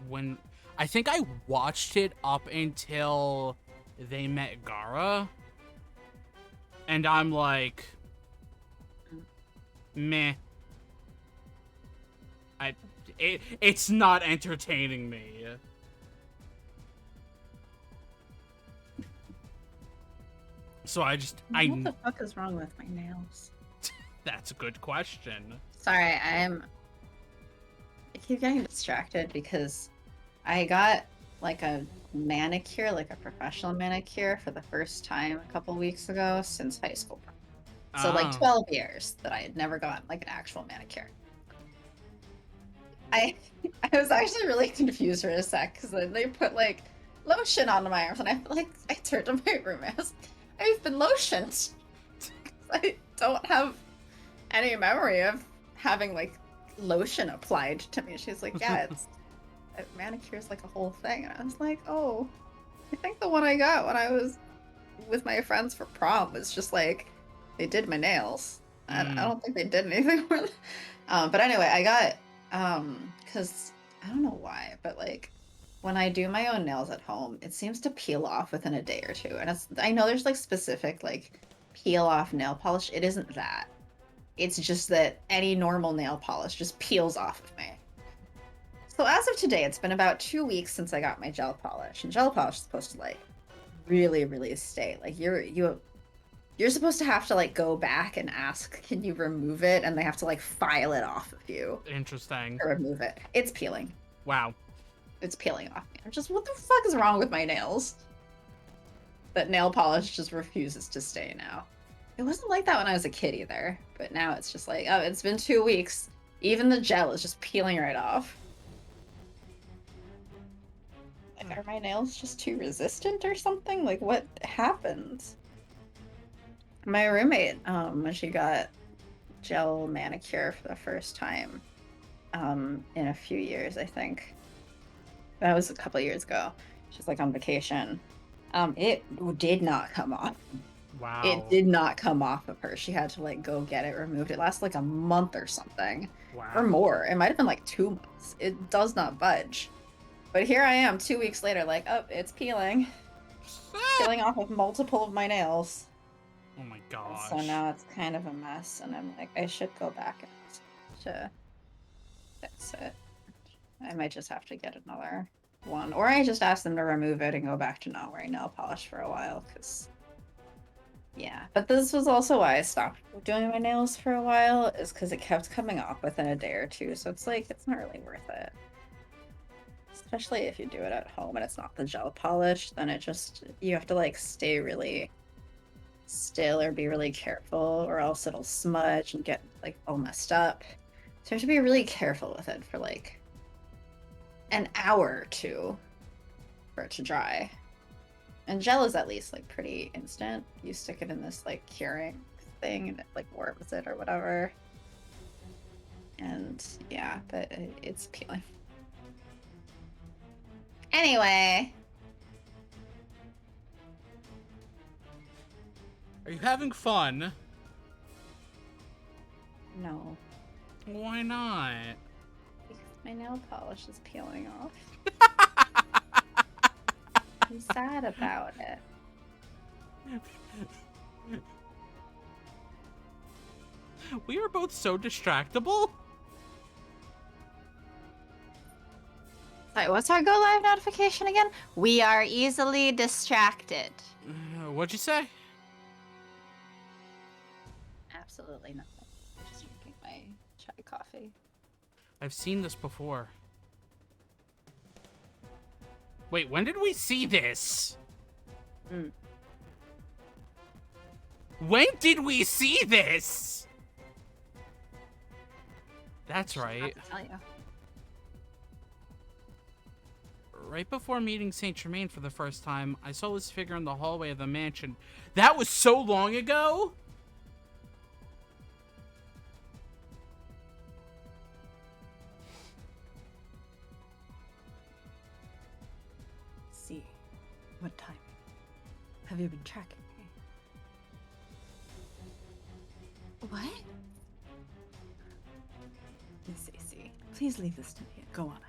when I think I watched it up until they met Gaara, and I'm like, meh. It's not entertaining me. So I what the fuck is wrong with my nails? That's a good question. Sorry, I keep getting distracted because I got like a manicure, like a professional manicure for the first time a couple weeks ago since high school. So like 12 years that I had never gotten like an actual manicure. I was actually really confused for a sec because they put like lotion on my arms and I turned to my roommate. I've been lotioned. I don't have any memory of having like lotion applied to me. She's like, yeah, manicure's like a whole thing. And I was like, oh, I think the one I got when I was with my friends for prom was just like, they did my nails. I don't think they did anything more. But anyway, I got, because I don't know why, but like when I do my own nails at home, it seems to peel off within a day or two. And I know there's like specific like peel off nail polish. It isn't that. It's just that any normal nail polish just peels off of me. So as of today, it's been about 2 weeks since I got my gel polish. And gel polish is supposed to like really, really stay. Like you're supposed to have to like go back and ask, can you remove it? And they have to like file it off of you. Interesting. To remove it. It's peeling. Wow. It's peeling off me. I'm just, what the fuck is wrong with my nails? That nail polish just refuses to stay now. It wasn't like that when I was a kid either. But now it's just like, oh, it's been 2 weeks. Even the gel is just peeling right off. Like, are my nails just too resistant or something? Like, what happens? My roommate, when she got gel manicure for the first time, in a few years, I think. That was a couple of years ago. She's like on vacation. It did not come off. Wow. It did not come off of her. She had to like go get it removed. It lasted like a month or something. Wow. Or more. It might have been like 2 months. It does not budge. But here I am 2 weeks later, like, oh, it's peeling. Peeling off of multiple of my nails. Oh my gosh. So now it's kind of a mess, and I'm like, I should go back and ask to fix it. I might just have to get another one. Or I just ask them to remove it and go back to not wearing nail polish for a while, because... Yeah. But this was also why I stopped doing my nails for a while, is because it kept coming off within a day or two, so it's like, it's not really worth it. Especially if you do it at home and it's not the gel polish, then it just, you have to like stay really still or be really careful, or else it'll smudge and get like all messed up. So you have to be really careful with it for like an hour or two for it to dry. And gel is at least like pretty instant. You stick it in this like curing thing and it like warms it or whatever. And yeah, but it's peeling. Anyway. Are you having fun? No. Why not? Because my nail polish is peeling off. I'm sad about it. We are both so distractible. Sorry, what's our go live notification again? We are easily distracted. What'd you say? Absolutely nothing. Just drinking my chai coffee. I've seen this before. Wait, when did we see this? When did we see this? That's right. Not to tell you. Right before meeting Saint Germain for the first time, I saw this figure in the hallway of the mansion. That was so long ago? See, what time? Have you been tracking me? What? Miss AC, please leave this to me and go on ahead.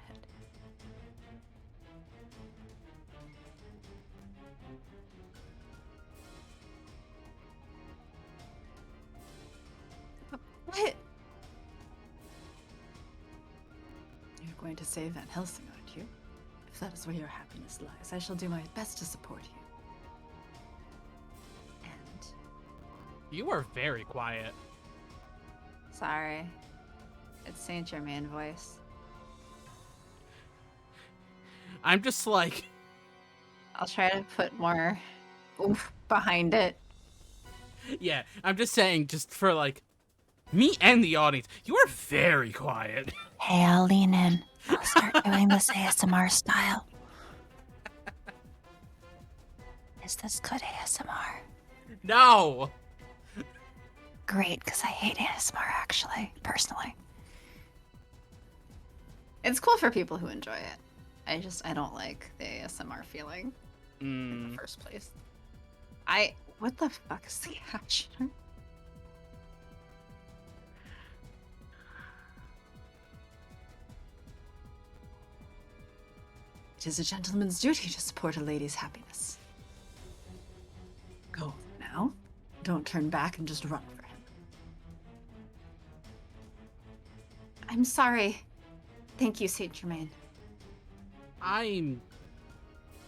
What? You're going to save Van Helsing, aren't you? If that is where your happiness lies, I shall do my best to support you. And You are very quiet. Sorry. It's Saint Germain voice. I'm just like... I'll try to put more oomph behind it. Yeah, I'm just saying, just for like... me and the audience, you are very quiet. Hey, I'll lean in. I'll start doing this ASMR style. Is this good ASMR? No! Great, because I hate ASMR actually, personally. It's cool for people who enjoy it. I don't like the ASMR feeling in the first place. What the fuck is the caption? it is a gentleman's duty to support a lady's happiness. Go now. Don't turn back and just run for him. I'm sorry. Thank you, Saint Germain. I'm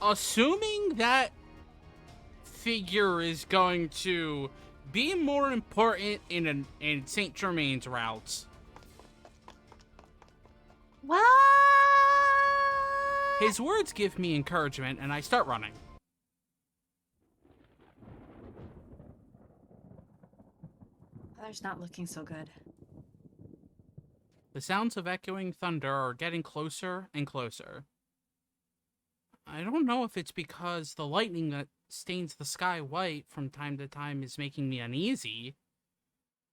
assuming that figure is going to be more important in Saint Germain's routes. What? His words give me encouragement, and I start running. Weather's not looking so good. The sounds of echoing thunder are getting closer and closer. I don't know if it's because the lightning that stains the sky white from time to time is making me uneasy.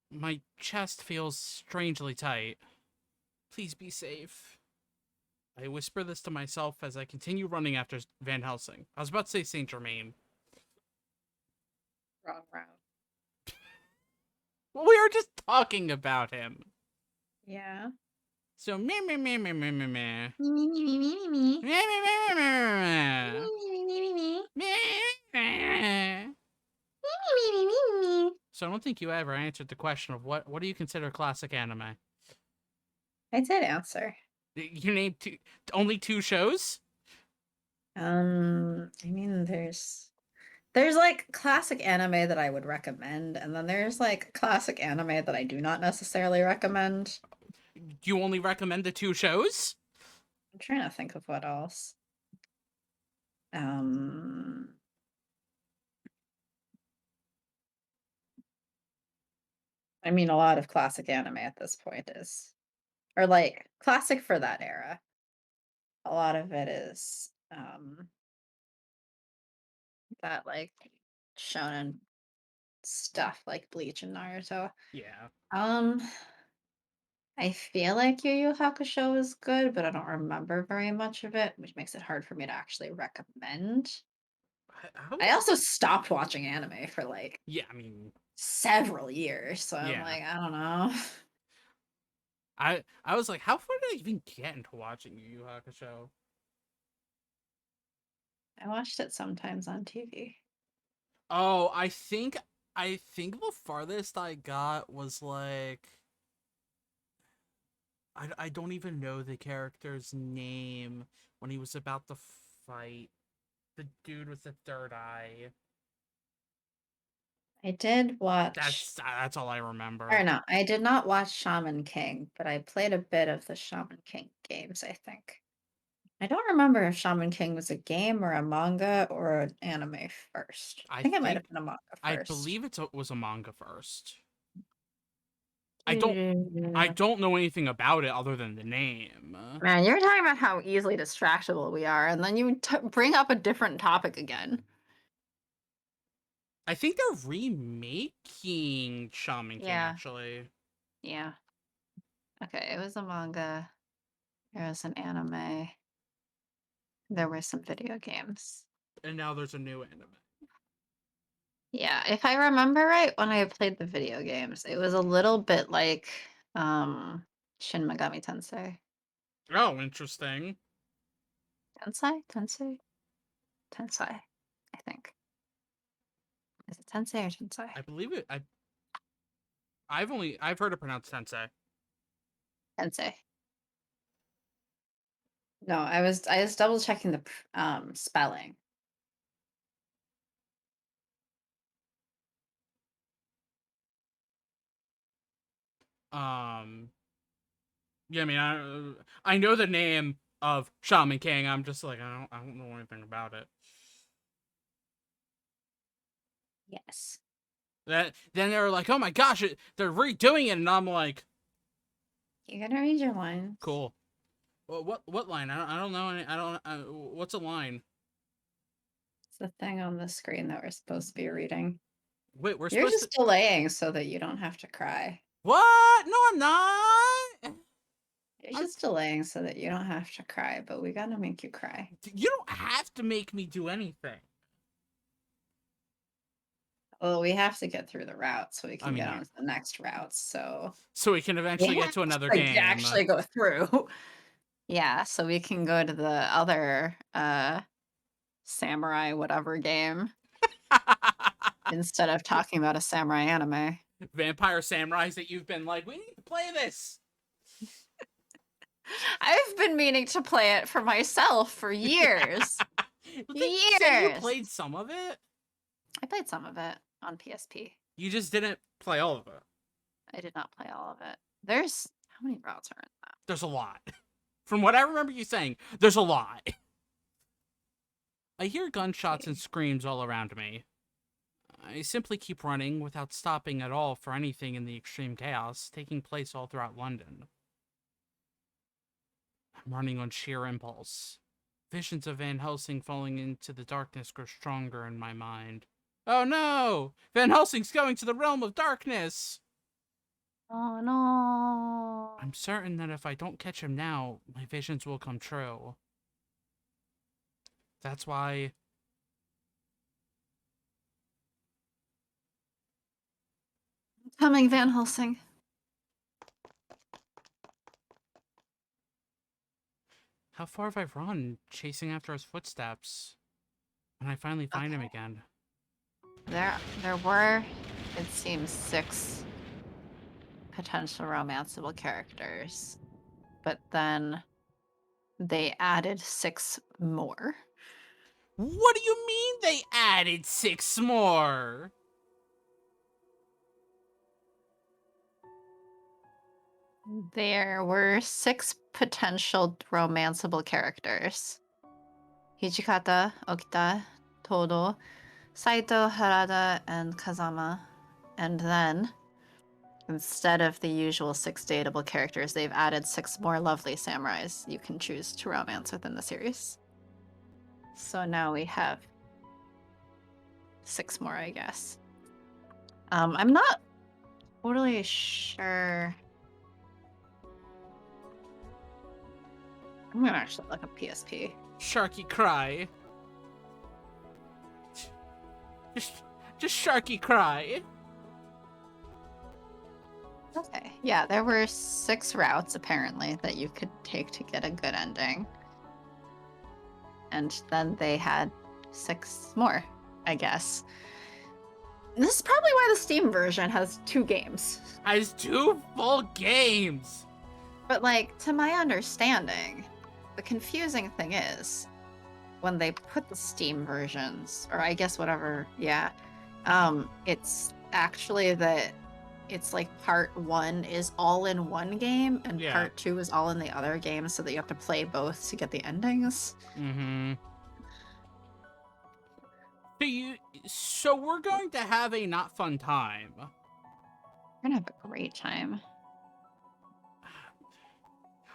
My chest feels strangely tight. Please be safe. I whisper this to myself as I continue running after Van Helsing. I was about to say Saint Germain. Wrong route. Well, we were just talking about him. Yeah. So meh meh meh meh meh meh meh. Me, me, me, me, me, me, Meh meh meh meh meh meh. me, me, me, me, Meh. me, me, me, me. So I don't think you ever answered the question of what do you consider classic anime? I did answer. You named only 2 shows? I mean, there's like classic anime that I would recommend, and then there's like classic anime that I do not necessarily recommend. You only recommend the 2 shows? I'm trying to think of what else. I mean, a lot of classic anime at this point is, or like classic for that era. A lot of it is that like shonen stuff like Bleach and Naruto. Yeah. I feel like Yu Yu Hakusho is good, but I don't remember very much of it, which makes it hard for me to actually recommend. I also stopped watching anime for like Yeah, I mean, several years, so I'm Yeah. like, I don't know. I was like, how far did I even get into watching Yu Yu Hakusho? I watched it sometimes on TV. Oh, I think the farthest I got was like I don't even know the character's name when he was about to fight the dude with the third eye. I did watch, That's all I remember. or no, I did not watch Shaman King, but I played a bit of the Shaman King games, I think. I don't remember if Shaman King was a game or a manga or an anime first. I think it might have been a manga I first. believe it was a manga first. I don't know anything about it other than the name. Man, you're talking about how easily distractible we are, and then you bring up a different topic again. I think they're remaking Shaman King, Yeah. actually. Yeah. Okay, it was a manga. There was an anime. There were some video games. And now there's a new anime. Yeah, if I remember right, when I played the video games, it was a little bit like Shin Megami Tensei. Oh, interesting. Tensei, I think. Is it Tensei or Tensei? I believe it. I've heard it pronounced Tensei. Tensei. No, I was double checking the spelling. Yeah, I mean, I know the name of Shaman King. I'm just like, I don't know anything about it. Yes. Then they were like, oh my gosh, they're redoing it, and I'm like, You're gonna read your lines. cool. Well, what line? I don't know. What's a line? It's the thing on the screen that we're supposed to be reading. Wait, we're You're supposed just delaying so that you don't have to cry. What? No, I'm not. You're just delaying so that you don't have to cry, but we gotta make you cry. You don't have to make me do anything. Well, we have to get through the route so we can get on to the next route. So we can eventually get to another like, game. actually go through. Yeah, so we can go to the other samurai whatever game instead of talking about a samurai anime. Vampire Samurais that you've been like, we need to play this. I've been meaning to play it for myself for years. You played some of it? I played some of it on PSP. You just didn't play all of it. I did not play all of it. There's how many routes are in that? There's a lot. From what I remember you saying, there's a lot. I hear gunshots and screams all around me. I simply keep running without stopping at all for anything in the extreme chaos taking place all throughout London. I'm running on sheer impulse. Visions of Van Helsing falling into the darkness grow stronger in my mind. Oh no! Van Helsing's going to the realm of darkness! Oh no. I'm certain that if I don't catch him now, my visions will come true. That's why... Coming, Van Helsing. How far have I run, chasing after his footsteps? When I finally find him again. There were, it seems, 6 potential romanceable characters, but then they added 6 more. What do you mean they added 6 more? There were 6 potential romanceable characters. Hijikata, Okita, Todo, Saito, Harada, and Kazama. And then, instead of the usual 6 dateable characters, they've added 6 more lovely samurais you can choose to romance within the series. So now we have 6 more, I guess. I'm not totally sure. I'm gonna actually look up PSP. Sharky cry. Just Sharky cry. Okay. Yeah, there were 6 routes apparently that you could take to get a good ending. And then they had 6 more, I guess. This is probably why the Steam version has 2 games. Has 2 full games. But like, to my understanding, the confusing thing is when they put the Steam versions, or I guess whatever, yeah, it's actually that it's like part 1 is all in one game and Yeah. part 2 is all in the other game, so that you have to play both to get the endings. Mm-hmm. So we're going to have a not fun time. We're gonna have a great time.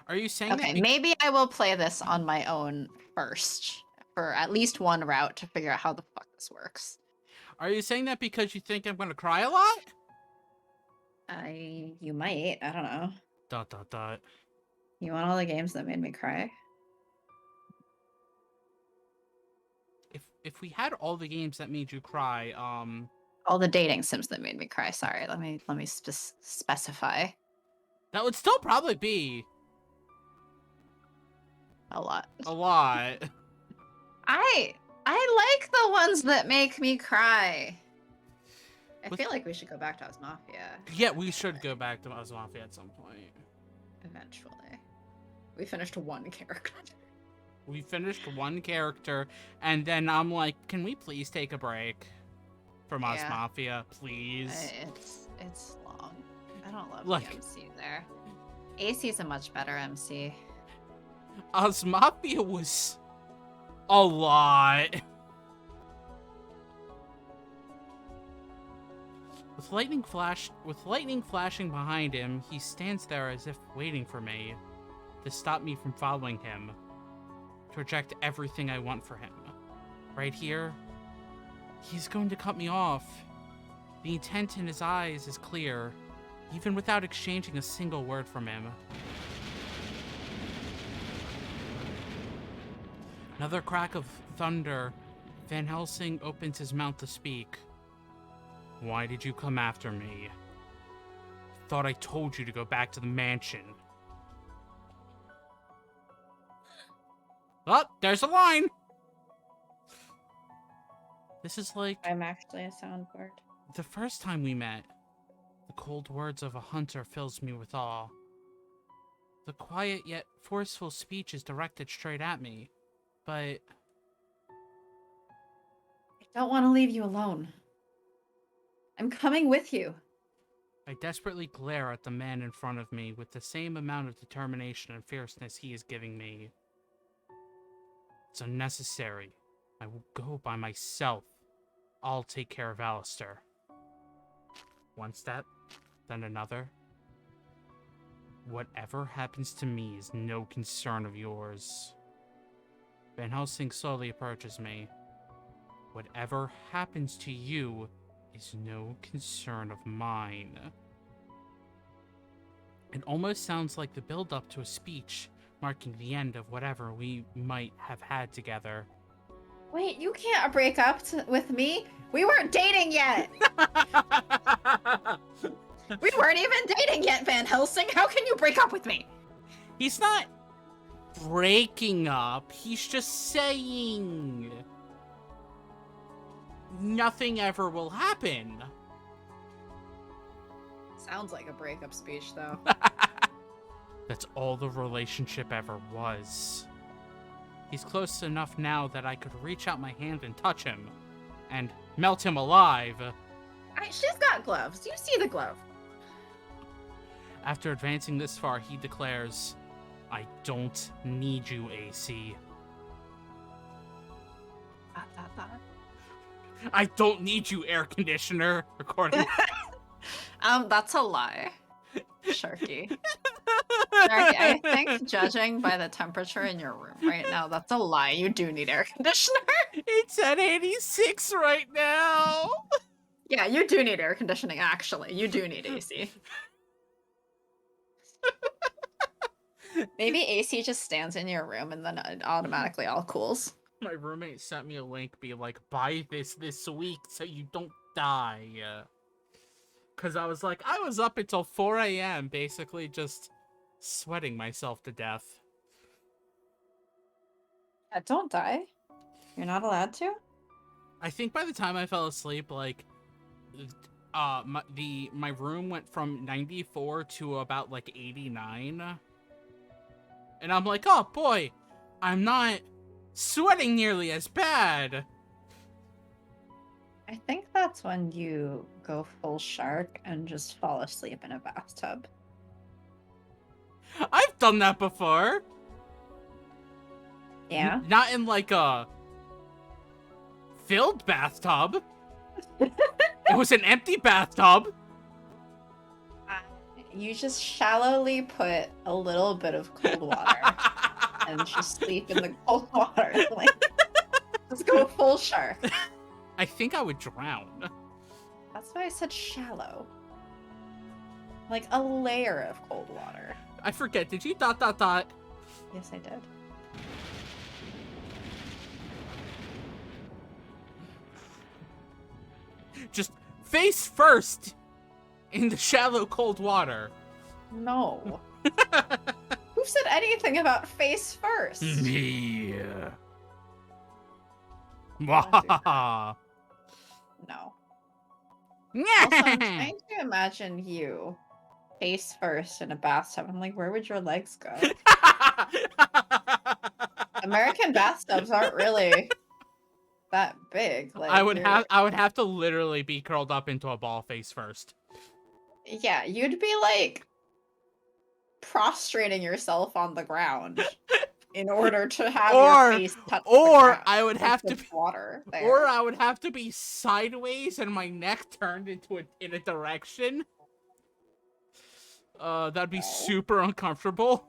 Are you saying Okay, that? maybe I will play this on my own first for at least one route to figure out how the fuck this works. Are you saying that because you think I'm gonna cry a lot? You might. I don't know. Dot dot dot. You want all the games that made me cry? If we had all the games that made you cry, All the dating sims that made me cry. Sorry, let me specify that would still probably be a lot. a lot. I like the ones that make me cry. I With- feel like we should go back to Osmafia Yeah, we should go back to Osmafia at some point. eventually. We finished 1 character. We finished 1 character, and then I'm like, can we please take a break from Yeah. Osmafia, please? It's long. I don't love Like- the MC there. AC's a much better MC. Osmafia was a lot. With lightning flashing behind him, he stands there as if waiting for me to stop me from following him, to reject everything I want for him. Right here, he's going to cut me off. The intent in his eyes is clear, even without exchanging a single word from him. Another crack of thunder. Van Helsing opens his mouth to speak. Why did you come after me? Thought I told you to go back to the mansion. Oh, there's a line! This is like I'm actually a soundboard. the first time we met. The cold words of a hunter fills me with awe. The quiet yet forceful speech is directed straight at me. But I don't want to leave you alone. I'm coming with you. I desperately glare at the man in front of me with the same amount of determination and fierceness he is giving me. It's unnecessary. I will go by myself. I'll take care of Alistair. One step, then another. Whatever happens to me is no concern of yours. Van Helsing slowly approaches me. Whatever happens to you is no concern of mine. It almost sounds like the build-up to a speech marking the end of whatever we might have had together. Wait, you can't break up with me. We weren't dating yet. We weren't even dating yet, Van Helsing. How can you break up with me? He's not breaking up, he's just saying nothing ever will happen. Sounds like a breakup speech, though. That's all the relationship ever was. He's close enough now that I could reach out my hand and touch him, and melt him alive. She's got gloves. You see the glove. After advancing this far, he declares, I don't need you, AC. I don't need you, air conditioner, according That's a lie. Sharky. Sharky, I think judging by the temperature in your room right now, that's a lie. You do need air conditioner. It's at 86 right now. Yeah, you do need air conditioning, actually. You do need AC. Maybe AC just stands in your room and then it automatically all cools. My roommate sent me a link, be like, buy this week so you don't die. Because I was like, I was up until 4 a.m. basically just sweating myself to death. Don't die. You're not allowed to? I think by the time I fell asleep, like, my room went from 94 to about like 89. And I'm like, oh boy, I'm not sweating nearly as bad. I think that's when you go full shark and just fall asleep in a bathtub. I've done that before. Yeah? Not in like a filled bathtub. It was an empty bathtub. You just shallowly put a little bit of cold water and just sleep in the cold water. Like, let's go full shark. I think I would drown. That's why I said shallow. Like a layer of cold water. I forget, did you ... Yes, I did. Just face first in the shallow cold water. No. Who said anything about face first? Me. Wahaha. No. Also, I'm Yeah. trying to imagine you face first in a bathtub. I'm like, where would your legs go? American bathtubs aren't really that big. Like, I would have to literally be curled up into a ball face first. Yeah, you'd be like prostrating yourself on the ground in order to have your face touch the ground. I would have to be water there. Or I would have to be sideways and my neck turned in a direction. That'd be super uncomfortable.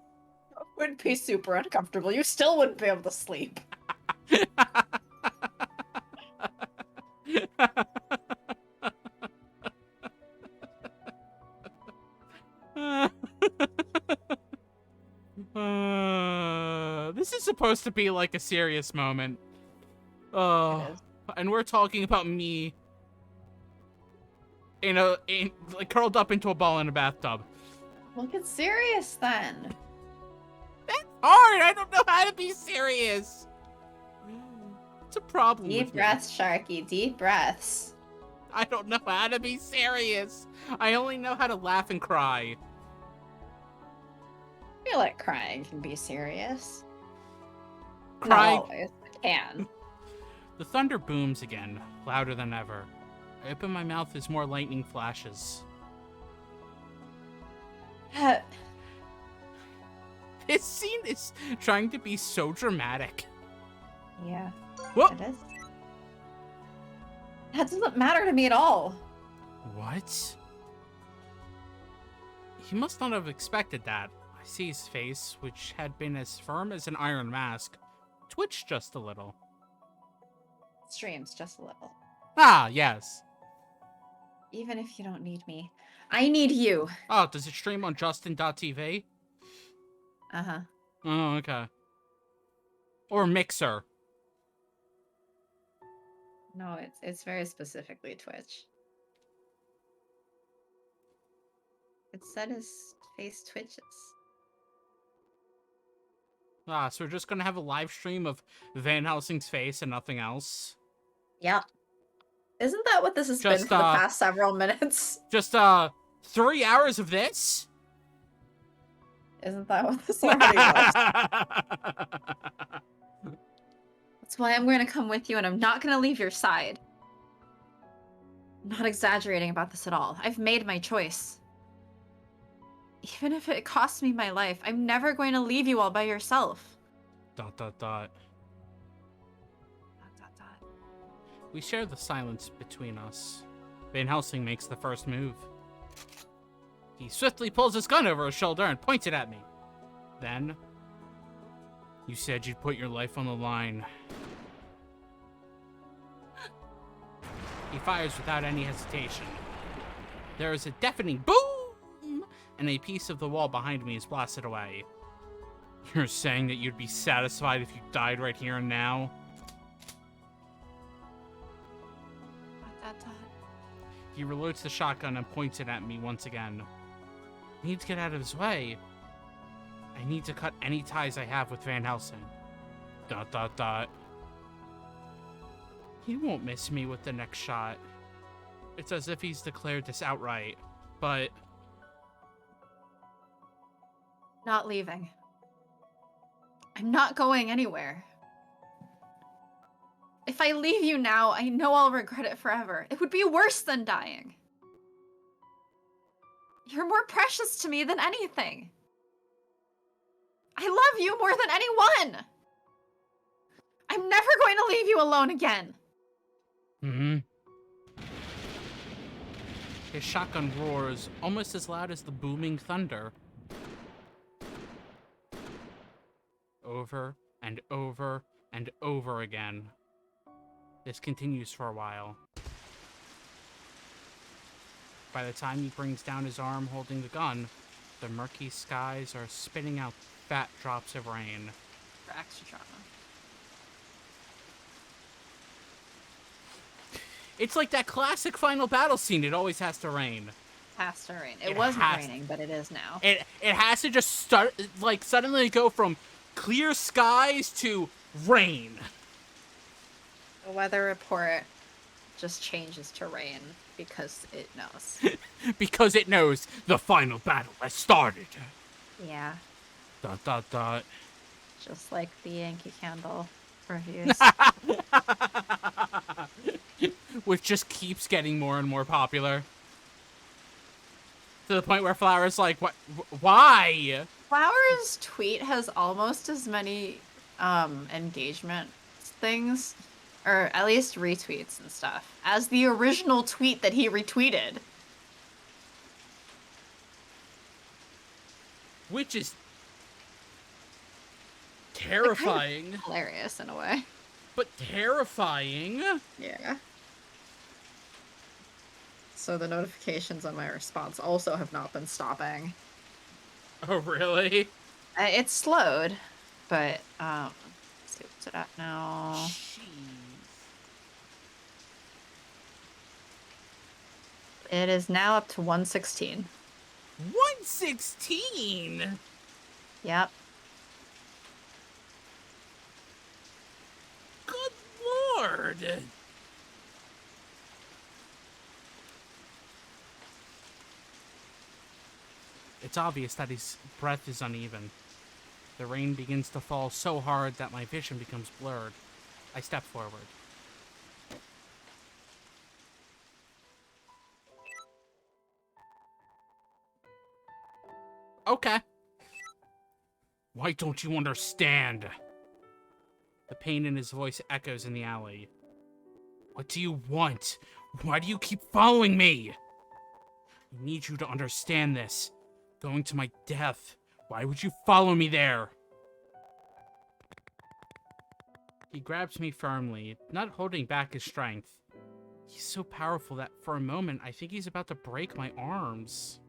It would be super uncomfortable. You still wouldn't be able to sleep. This is supposed to be like a serious moment. It is. And we're talking about me like curled up into a ball in a bathtub. Well, get serious then. That's hard. I don't know how to be serious. It's a problem. Deep breaths, Sharky. Deep breaths. I don't know how to be serious. I only know how to laugh and cry. I feel like crying can be serious. Crying. Not always. It can. The thunder booms again, louder than ever. I open my mouth as more lightning flashes. This scene is trying to be so dramatic. Yeah. Whoa! It is. That doesn't matter to me at all. What? He must not have expected that. I see his face, which had been as firm as an iron mask, twitch just a little. Streams just a little. Ah, yes. Even if you don't need me, I need you. Oh, does it stream on Justin.tv? Uh-huh. Oh, okay. Or Mixer. No, it's very specifically Twitch. It said his face twitches. Ah, so we're just gonna have a live stream of Van Helsing's face and nothing else? Yep. Isn't that what this has been for the past several minutes? Just, 3 hours of this? Isn't that what this already was? That's why I'm going to come with you and I'm not going to leave your side. I'm not exaggerating about this at all. I've made my choice. Even if it costs me my life, I'm never going to leave you all by yourself. ... We share the silence between us. Van Helsing makes the first move. He swiftly pulls his gun over his shoulder and points it at me. Then, you said you'd put your life on the line. He fires without any hesitation. There is a deafening boom, and a piece of the wall behind me is blasted away. You're saying that you'd be satisfied if you died right here and now? He reloads the shotgun and points it at me once again. I need to get out of his way. I need to cut any ties I have with Van Helsing. ... He won't miss me with the next shot. It's as if he's declared this outright, but... Not leaving. I'm not going anywhere. If I leave you now, I know I'll regret it forever. It would be worse than dying. You're more precious to me than anything. I love you more than anyone. I'm never going to leave you alone again. Mm-hmm. His shotgun roars almost as loud as the booming thunder. Over and over and over again. This continues for a while. By the time he brings down his arm holding the gun, the murky skies are spitting out fat drops of rain. For extra trauma. It's like that classic final battle scene. It always has to rain. Has to rain. It It wasn't has raining, but it is now. It has to just start, like, suddenly go from clear skies to rain. The weather report just changes to rain because it knows. Because it knows the final battle has started. Yeah. ... Just like the Yankee Candle reviews. Which just keeps getting more and more popular. To the point where Flower's like, what? Why? Flower's tweet has almost as many engagement things, or at least retweets and stuff, as the original tweet that he retweeted. Which is terrifying. Kind of hilarious in a way. But terrifying. Yeah. So the notifications on my response also have not been stopping. Oh, really? It's slowed, but let's see what's it at now. Jeez. It is now up to 116. 116? Yep. Good lord. It's obvious that his breath is uneven. The rain begins to fall so hard that my vision becomes blurred. I step forward. Okay. Why don't you understand? The pain in his voice echoes in the alley. What do you want? Why do you keep following me? I need you to understand this. Going to my death. Why would you follow me there? He grabs me firmly, not holding back his strength. He's so powerful that for a moment I think he's about to break my arms.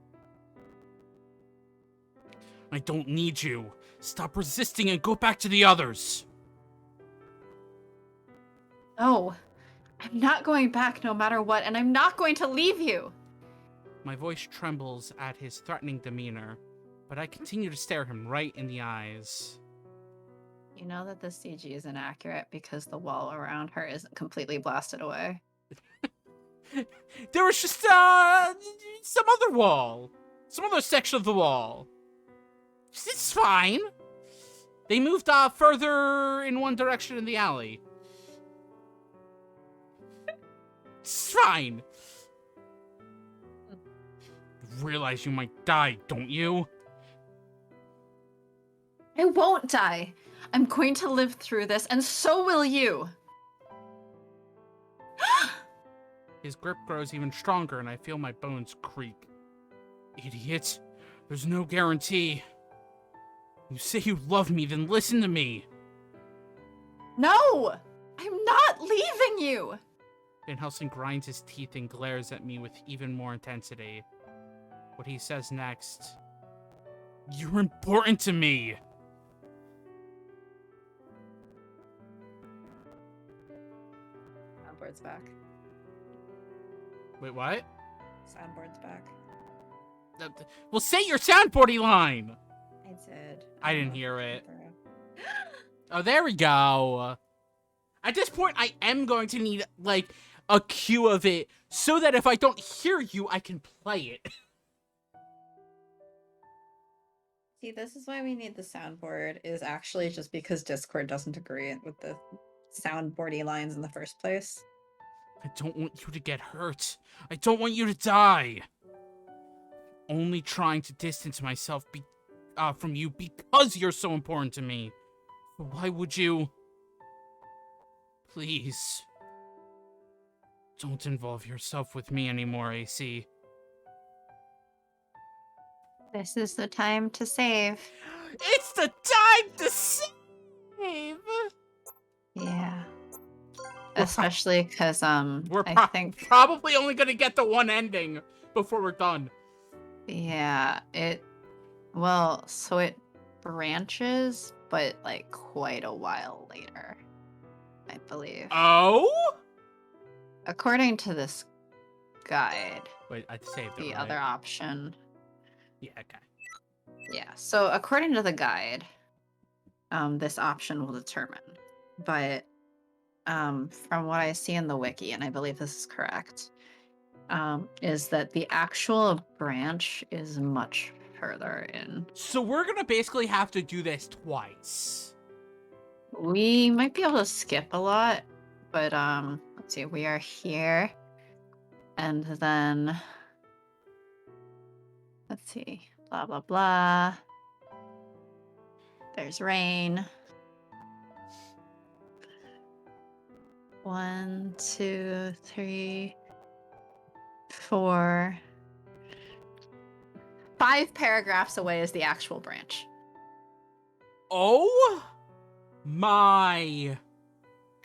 I don't need you. Stop resisting and go back to the others. No, I'm not going back no matter what, and I'm not going to leave you. My voice trembles at his threatening demeanor, but I continue to stare him right in the eyes. You know that the CG is inaccurate because the wall around her isn't completely blasted away. There was just some other wall. Some other section of the wall. It's fine. They moved further in one direction in the alley. It's fine. You realize you might die, don't you? I won't die. I'm going to live through this, and so will you. His grip grows even stronger, and I feel my bones creak. Idiot. There's no guarantee. You say you love me, then listen to me. No! I'm not leaving you! Van Helsing grinds his teeth and glares at me with even more intensity. What he says next... You're important to me! Soundboard's back. Wait, what? Soundboard's back. Well, say your soundboardy line! I did. I don't didn't know hear if it. through. Oh, there we go. At this point, I am going to need, like, a cue of it so that if I don't hear you, I can play it. See, this is why we need the soundboard, is actually just because Discord doesn't agree with the soundboardy lines in the first place. I don't want you to get hurt. I don't want you to die. Only trying to distance myself from you because you're so important to me. But why would you? Please. Don't involve yourself with me anymore, AC. This is the time to save. It's the time to save! Yeah. Especially because, We're I think, probably only gonna get the one ending before we're done. yeah, well, so it branches, but, like, quite a while later, I believe. Oh? According to this guide, Wait, I saved it, the right? other option. Yeah, okay. Yeah, so according to the guide, this option will determine. But from what I see in the wiki, and I believe this is correct, is that the actual branch is much further in. So we're gonna basically have to do this twice. We might be able to skip a lot, but let's see, we are here. And then let's see, blah blah blah. There's rain. 1, 2, 3, 4. 5 paragraphs away is the actual branch. Oh my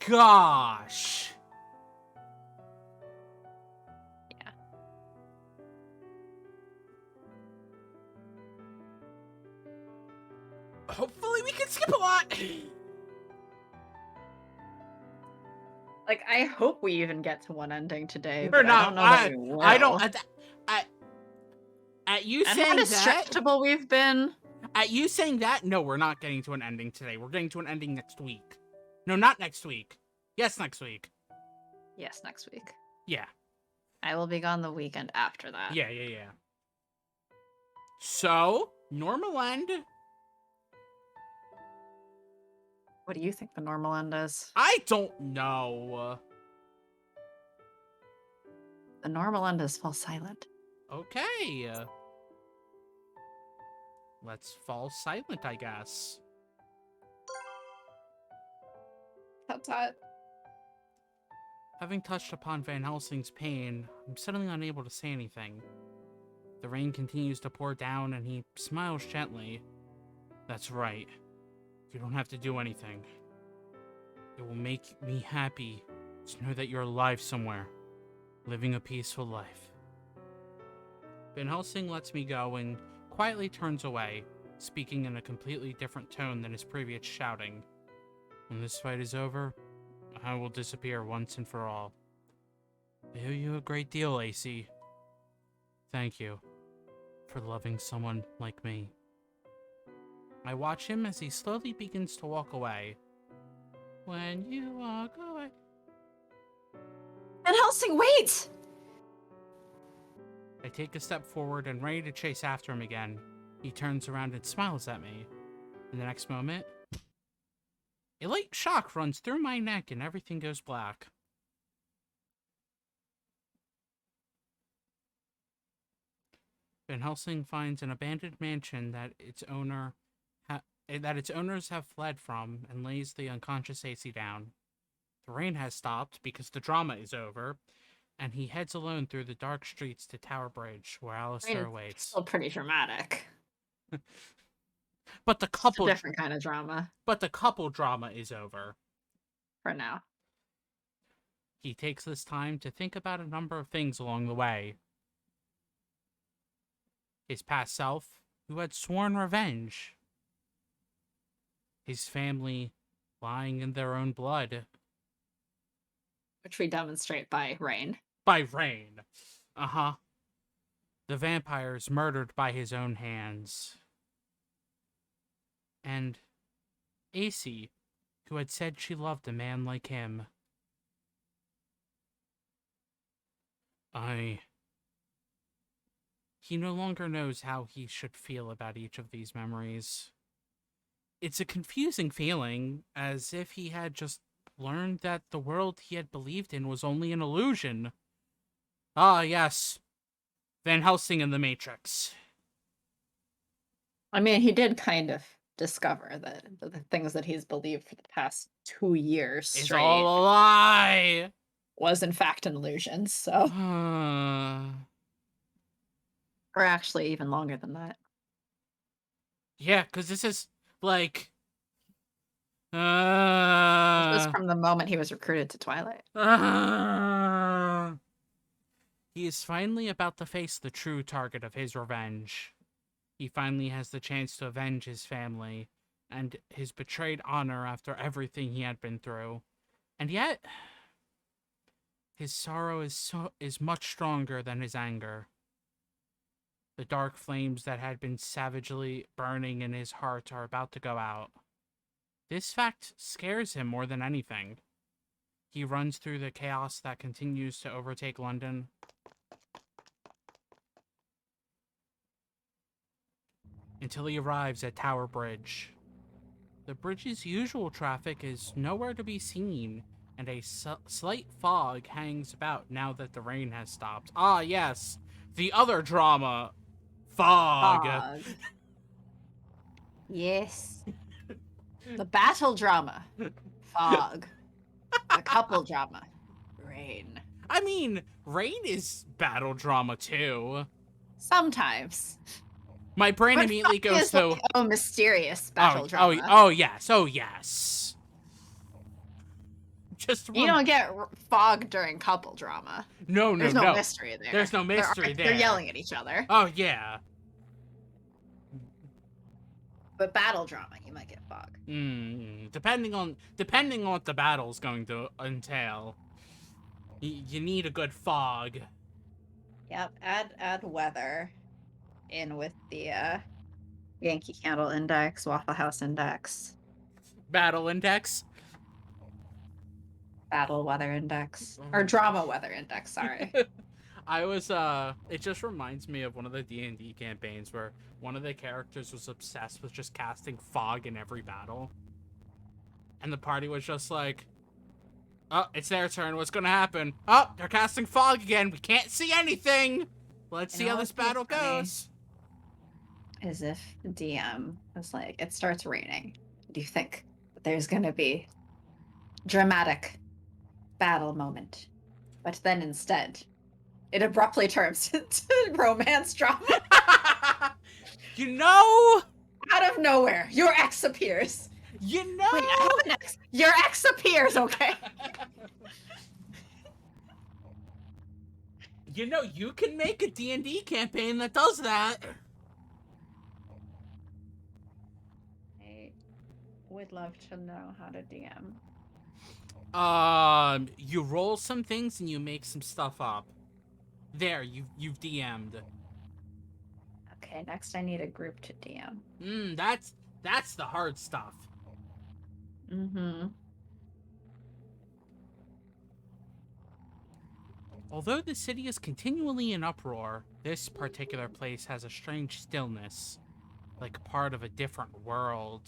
gosh. Yeah. Hopefully we can skip a lot. Like, I hope we even get to one ending today. We're but not. I don't know that we will. I don't. At you And saying how that. destructible we've been. At you saying that, no, we're not getting to an ending today. We're getting to an ending next week. No, not next week. Yes, next week. Yes, next week. Yeah. I will be gone the weekend after that. Yeah. So, normal end. What do you think the normal end is? I don't know. The normal end is fall silent. Okay. Let's fall silent, I guess. Tut-tut. Having touched upon Van Helsing's pain, I'm suddenly unable to say anything. The rain continues to pour down, and he smiles gently. That's right. You don't have to do anything. It will make me happy to know that you're alive somewhere, living a peaceful life. Van Helsing lets me go and quietly turns away, speaking in a completely different tone than his previous shouting. When this fight is over, I will disappear once and for all. I owe you a great deal, AC. Thank you for loving someone like me. I watch him as he slowly begins to walk away. When you walk away... Van Helsing, wait! I take a step forward and ready to chase after him again. He turns around and smiles at me. In the next moment, a light shock runs through my neck and everything goes black. Van Helsing finds an abandoned mansion that its owners have fled from and lays the unconscious AC down. The rain has stopped because the drama is over, and he heads alone through the dark streets to Tower Bridge, where Alistair awaits. Still pretty dramatic. But the It's a couple, different kind of drama but the couple drama is over. for now. He takes this time to think about a number of things along the way. His past self, who had sworn revenge. His family lying in their own blood. Which we demonstrate by Rain. By rain. Uh-huh. The vampires murdered by his own hands. And AC, who had said she loved a man like him. He no longer knows how he should feel about each of these memories. It's a confusing feeling, as if he had just learned that the world he had believed in was only an illusion. Ah, yes. Van Helsing and the Matrix. I mean, he did kind of discover that the things that he's believed for the past 2 years It's straight all a lie! was in fact an illusion, so... Or actually even longer than that. Yeah, because this is, like... This was from the moment he was recruited to Twilight. He is finally about to face the true target of his revenge. He finally has the chance to avenge his family and his betrayed honor after everything he had been through. And yet, his sorrow is much stronger than his anger. The dark flames that had been savagely burning in his heart are about to go out. This fact scares him more than anything. He runs through the chaos that continues to overtake London. Until he arrives at Tower Bridge. The bridge's usual traffic is nowhere to be seen, and a slight fog hangs about now that the rain has stopped. Ah, yes, the other drama, fog. Yes. The battle drama, fog. The couple drama, rain. I mean, rain is battle drama too. Sometimes. My brain But immediately fog goes is to... like, oh, mysterious battle drama. Oh, yes, oh, yes. Just You don't get fog during couple drama. No, There's no mystery there. There's no mystery there. They're yelling at each other. Oh, yeah. But battle drama, you might get fog. Depending on what the battle's going to entail. You need a good fog. Yep, add weather in with the Yankee Candle Index, Waffle House Index. Battle index? Battle Weather Index. Or Drama Weather Index, sorry. It just reminds me of one of the D&D campaigns where one of the characters was obsessed with just casting fog in every battle. And the party was just like, oh, it's their turn, what's gonna happen? Oh, they're casting fog again, we can't see anything! Let's see how this battle goes. As if the DM was like, it starts raining. Do you think that there's gonna be dramatic battle moment? But then instead, it abruptly turns into romance drama. You know? Out of nowhere, your ex appears. You know? Wait, I have an ex. Your ex appears, okay? You know, you can make a D&D campaign that does that. I would love to know how to DM. You roll some things and you make some stuff up. There, you've DM'd. Okay, next I need a group to DM. That's the hard stuff. Mm-hmm. Although the city is continually in uproar, this particular place has a strange stillness, like part of a different world.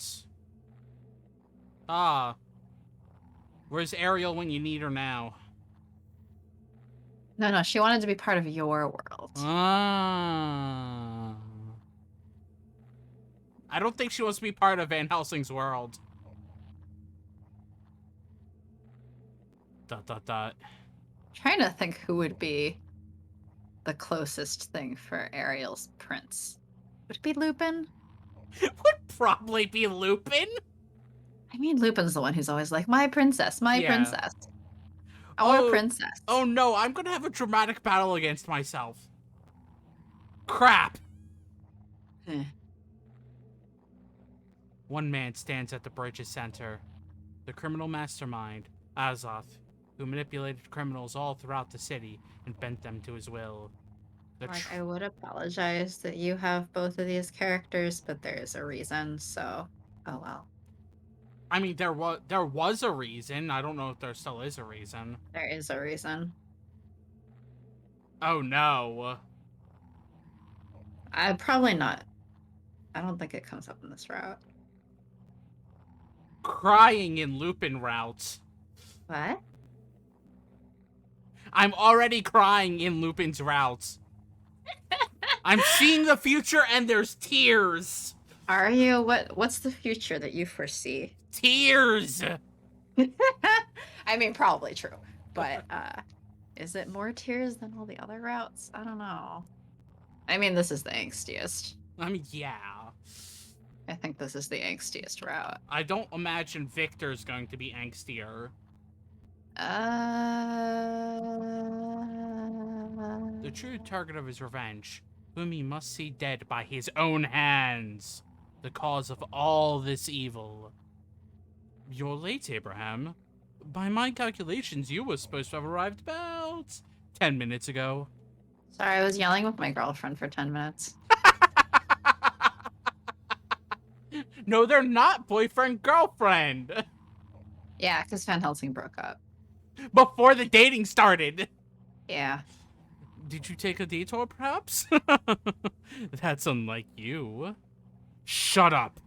Ah, where's Ariel when you need her now? No, she wanted to be part of your world. Ah. I don't think she wants to be part of Van Helsing's world. ... Trying to think who would be the closest thing for Ariel's prince. Would it be Lupin? Would probably be Lupin. I mean, Lupin's the one who's always like, my princess, my Yeah. princess. Our princess. Oh no, I'm gonna have a dramatic battle against myself. Crap. Eh. One man stands at the bridge's center. The criminal mastermind, Azoth, who manipulated criminals all throughout the city and bent them to his will. Like, I would apologize that you have both of these characters, but there is a reason, so oh well. I mean, there was a reason. I don't know if there still is a reason. There is a reason. Oh no. Probably not. I don't think it comes up in this route. Crying in Lupin routes. What? I'm already crying in Lupin's routes. I'm seeing the future and there's tears. Are you? What's the future that you foresee? Tears. I mean, probably true, but is it more tears than all the other routes? I don't know. I mean, this is the angstiest. I mean, yeah. I think this is the angstiest route. I don't imagine Victor's going to be angstier. The true target of his revenge, whom he must see dead by his own hands. The cause of all this evil. You're late, Abraham. By my calculations, you were supposed to have arrived about 10 minutes ago. Sorry, I was yelling with my girlfriend for 10 minutes. No, they're not boyfriend-girlfriend. Yeah, because Van Helsing broke up. Before the dating started. Yeah. Did you take a detour, perhaps? That's unlike you. Shut up.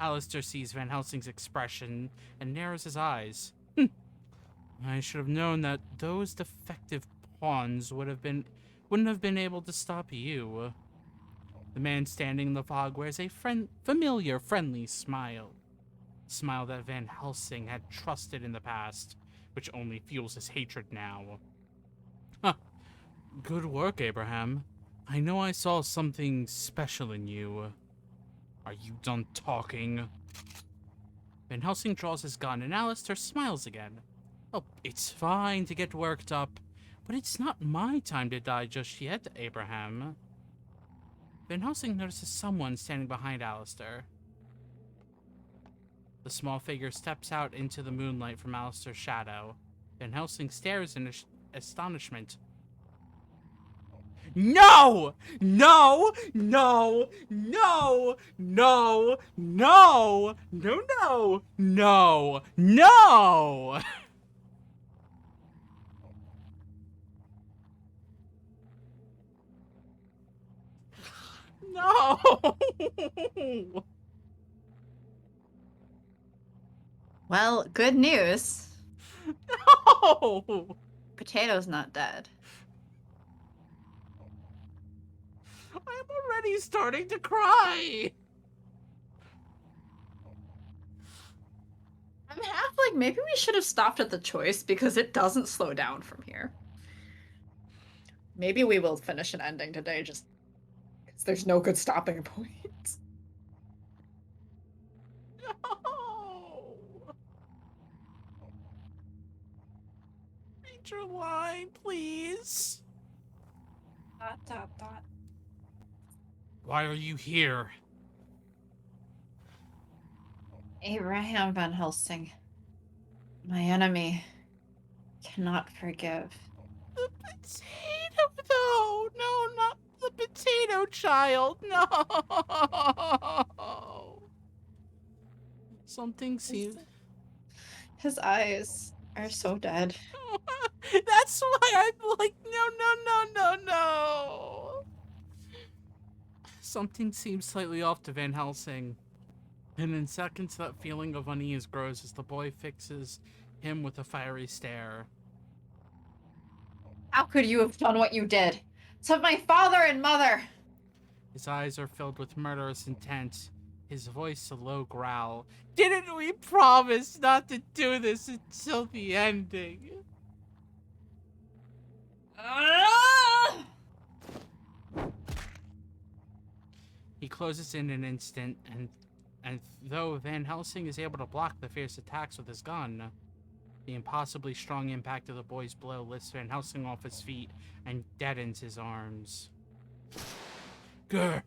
Alistair sees Van Helsing's expression and narrows his eyes. I should have known that those defective pawns wouldn't have been able to stop you. The man standing in the fog wears a familiar, friendly smile. A smile that Van Helsing had trusted in the past, which only fuels his hatred now. Huh. Good work, Abraham. I know I saw something special in you. Are you done talking? Van Helsing draws his gun and Alistair smiles again. Oh, it's fine to get worked up, but it's not my time to die just yet, Abraham. Van Helsing notices someone standing behind Alistair. The small figure steps out into the moonlight from Alistair's shadow. Van Helsing stares in astonishment. No! No! No! No! No! No! No! No! No! No! No! Well, good news. No! Potato's not dead. I'm already starting to cry. I'm half like, maybe we should have stopped at the choice because it doesn't slow down from here. Maybe we will finish an ending today just because there's no good stopping point. No. Read your line, please. ... Why are you here? Abraham Van Helsing, my enemy, cannot forgive. The potato, though. No, not the potato child. No. Something seems... His eyes are so dead. That's why I'm like, no. Something seems slightly off to Van Helsing. And in seconds, that feeling of unease grows as the boy fixes him with a fiery stare. How could you have done what you did to my father and mother? His eyes are filled with murderous intent. His voice a low growl. Didn't we promise not to do this until the ending? He closes in an instant, and though Van Helsing is able to block the fierce attacks with his gun, the impossibly strong impact of the boy's blow lifts Van Helsing off his feet and deadens his arms. Grr.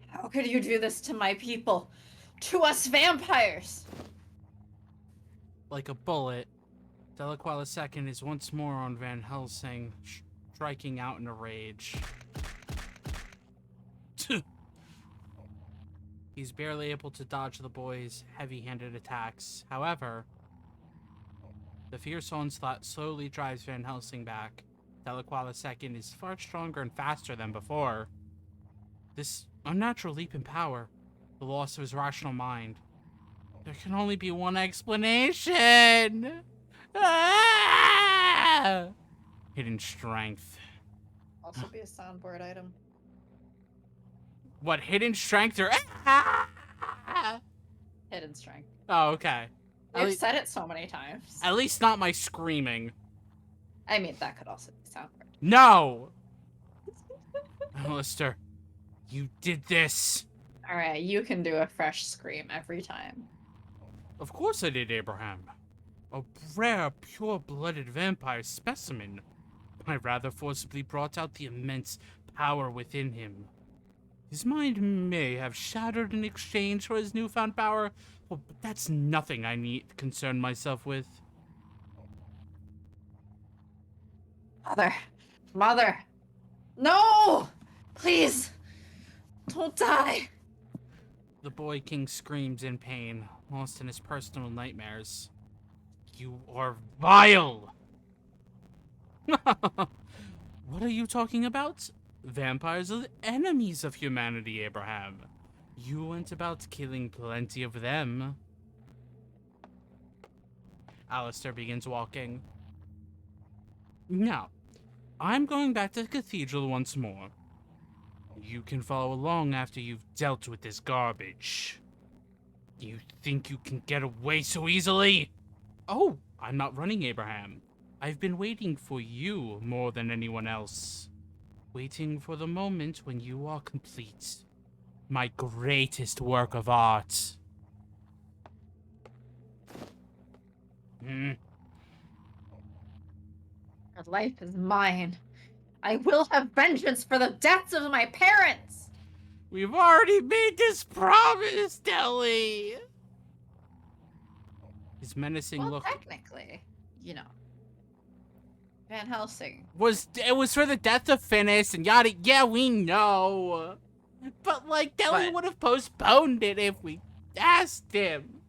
How could you do this to my people? To us vampires! Like a bullet, Delacroix II is once more on Van Helsing, striking out in a rage. He's barely able to dodge the boy's heavy-handed attacks. However, the fierce onslaught slowly drives Van Helsing back. Delacroix II is far stronger and faster than before. This unnatural leap in power, the loss of his rational mind. There can only be one explanation! Ah! Hidden strength. Also be a soundboard item. What, hidden strength or... Ah! Hidden strength. Oh, okay. I've said it so many times. At least not my screaming. I mean, that could also be soundboard. No! Alistair, you did this. Alright, you can do a fresh scream every time. Of course I did, Abraham. A rare, pure-blooded vampire specimen. I rather forcibly brought out the immense power within him. His mind may have shattered in exchange for his newfound power, but that's nothing I need to concern myself with. Mother! No! Please! Don't die! The boy king screams in pain, lost in his personal nightmares. You are vile! What are you talking about? Vampires are the enemies of humanity, Abraham. You went about killing plenty of them. Alistair begins walking. Now, I'm going back to the cathedral once more. You can follow along after you've dealt with this garbage. You think you can get away so easily? Oh, I'm not running, Abraham. I've been waiting for you more than anyone else. Waiting for the moment when you are complete. My greatest work of art. Your life is mine. I will have vengeance for the deaths of my parents! We've already made this promise, Deli! His menacing look... Technically, you know. Van Helsing. It was for the death of Finis and yada... Yeah, we know. But, like, Deli would have postponed it if we asked him.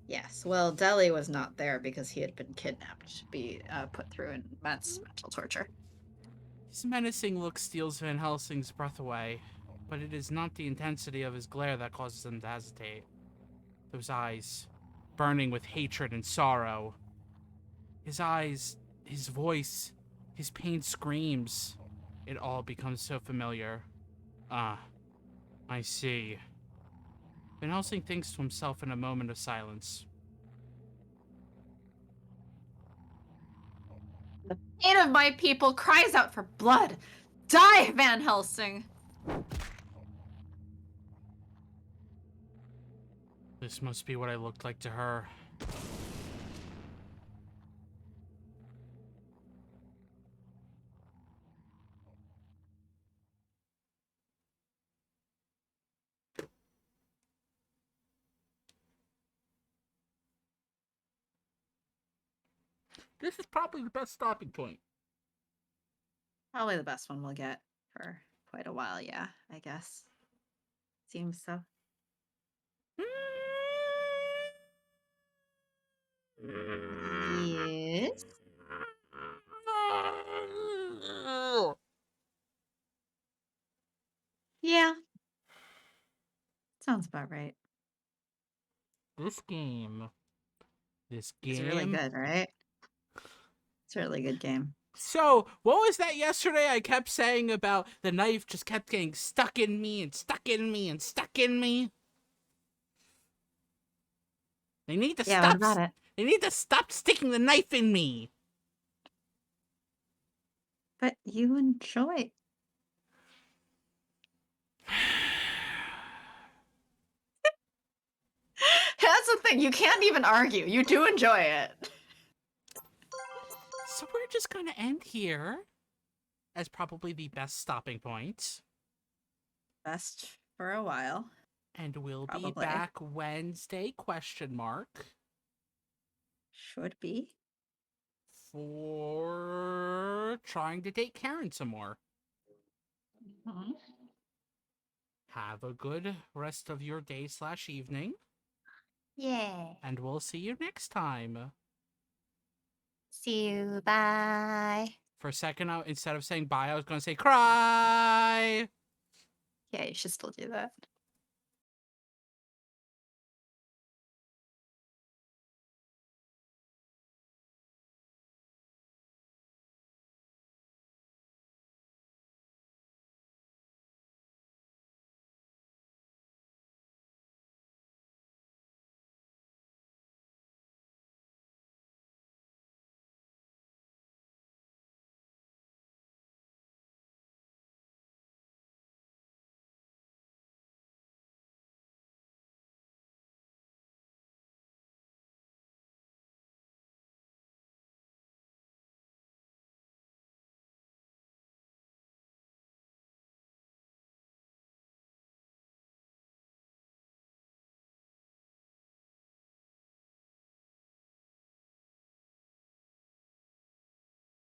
Yes, well, Deli was not there because he had been kidnapped to be put through immense mental torture. His menacing look steals Van Helsing's breath away, but it is not the intensity of his glare that causes him to hesitate. Those eyes, burning with hatred and sorrow. His eyes, his voice, his pained screams. It all becomes so familiar. Ah, I see. Van Helsing thinks to himself in a moment of silence. The pain of my people cries out for blood. Die, Van Helsing! This must be what I looked like to her. This is probably the best stopping point. Probably the best one we'll get for quite a while, yeah, I guess. Seems so. Yes. Yeah. Sounds about right. This game. It's really good, right? It's a really good game. So, what was that yesterday I kept saying about the knife just kept getting stuck in me and stuck in me and stuck in me? They need to Yeah, stop. what about it? They need to stop sticking the knife in me. But you enjoy. That's the thing. You can't even argue. You do enjoy it. So we're just gonna end here as probably the best stopping point. Best for a while. And we'll be Probably. back Wednesday, question mark, Should be. for trying to date Karen some more. Mhm. Have a good rest of your day / evening, Yeah. and we'll see you next time. See you. Bye. For a second, instead of saying bye, I was going to say cry. Yeah, you should still do that.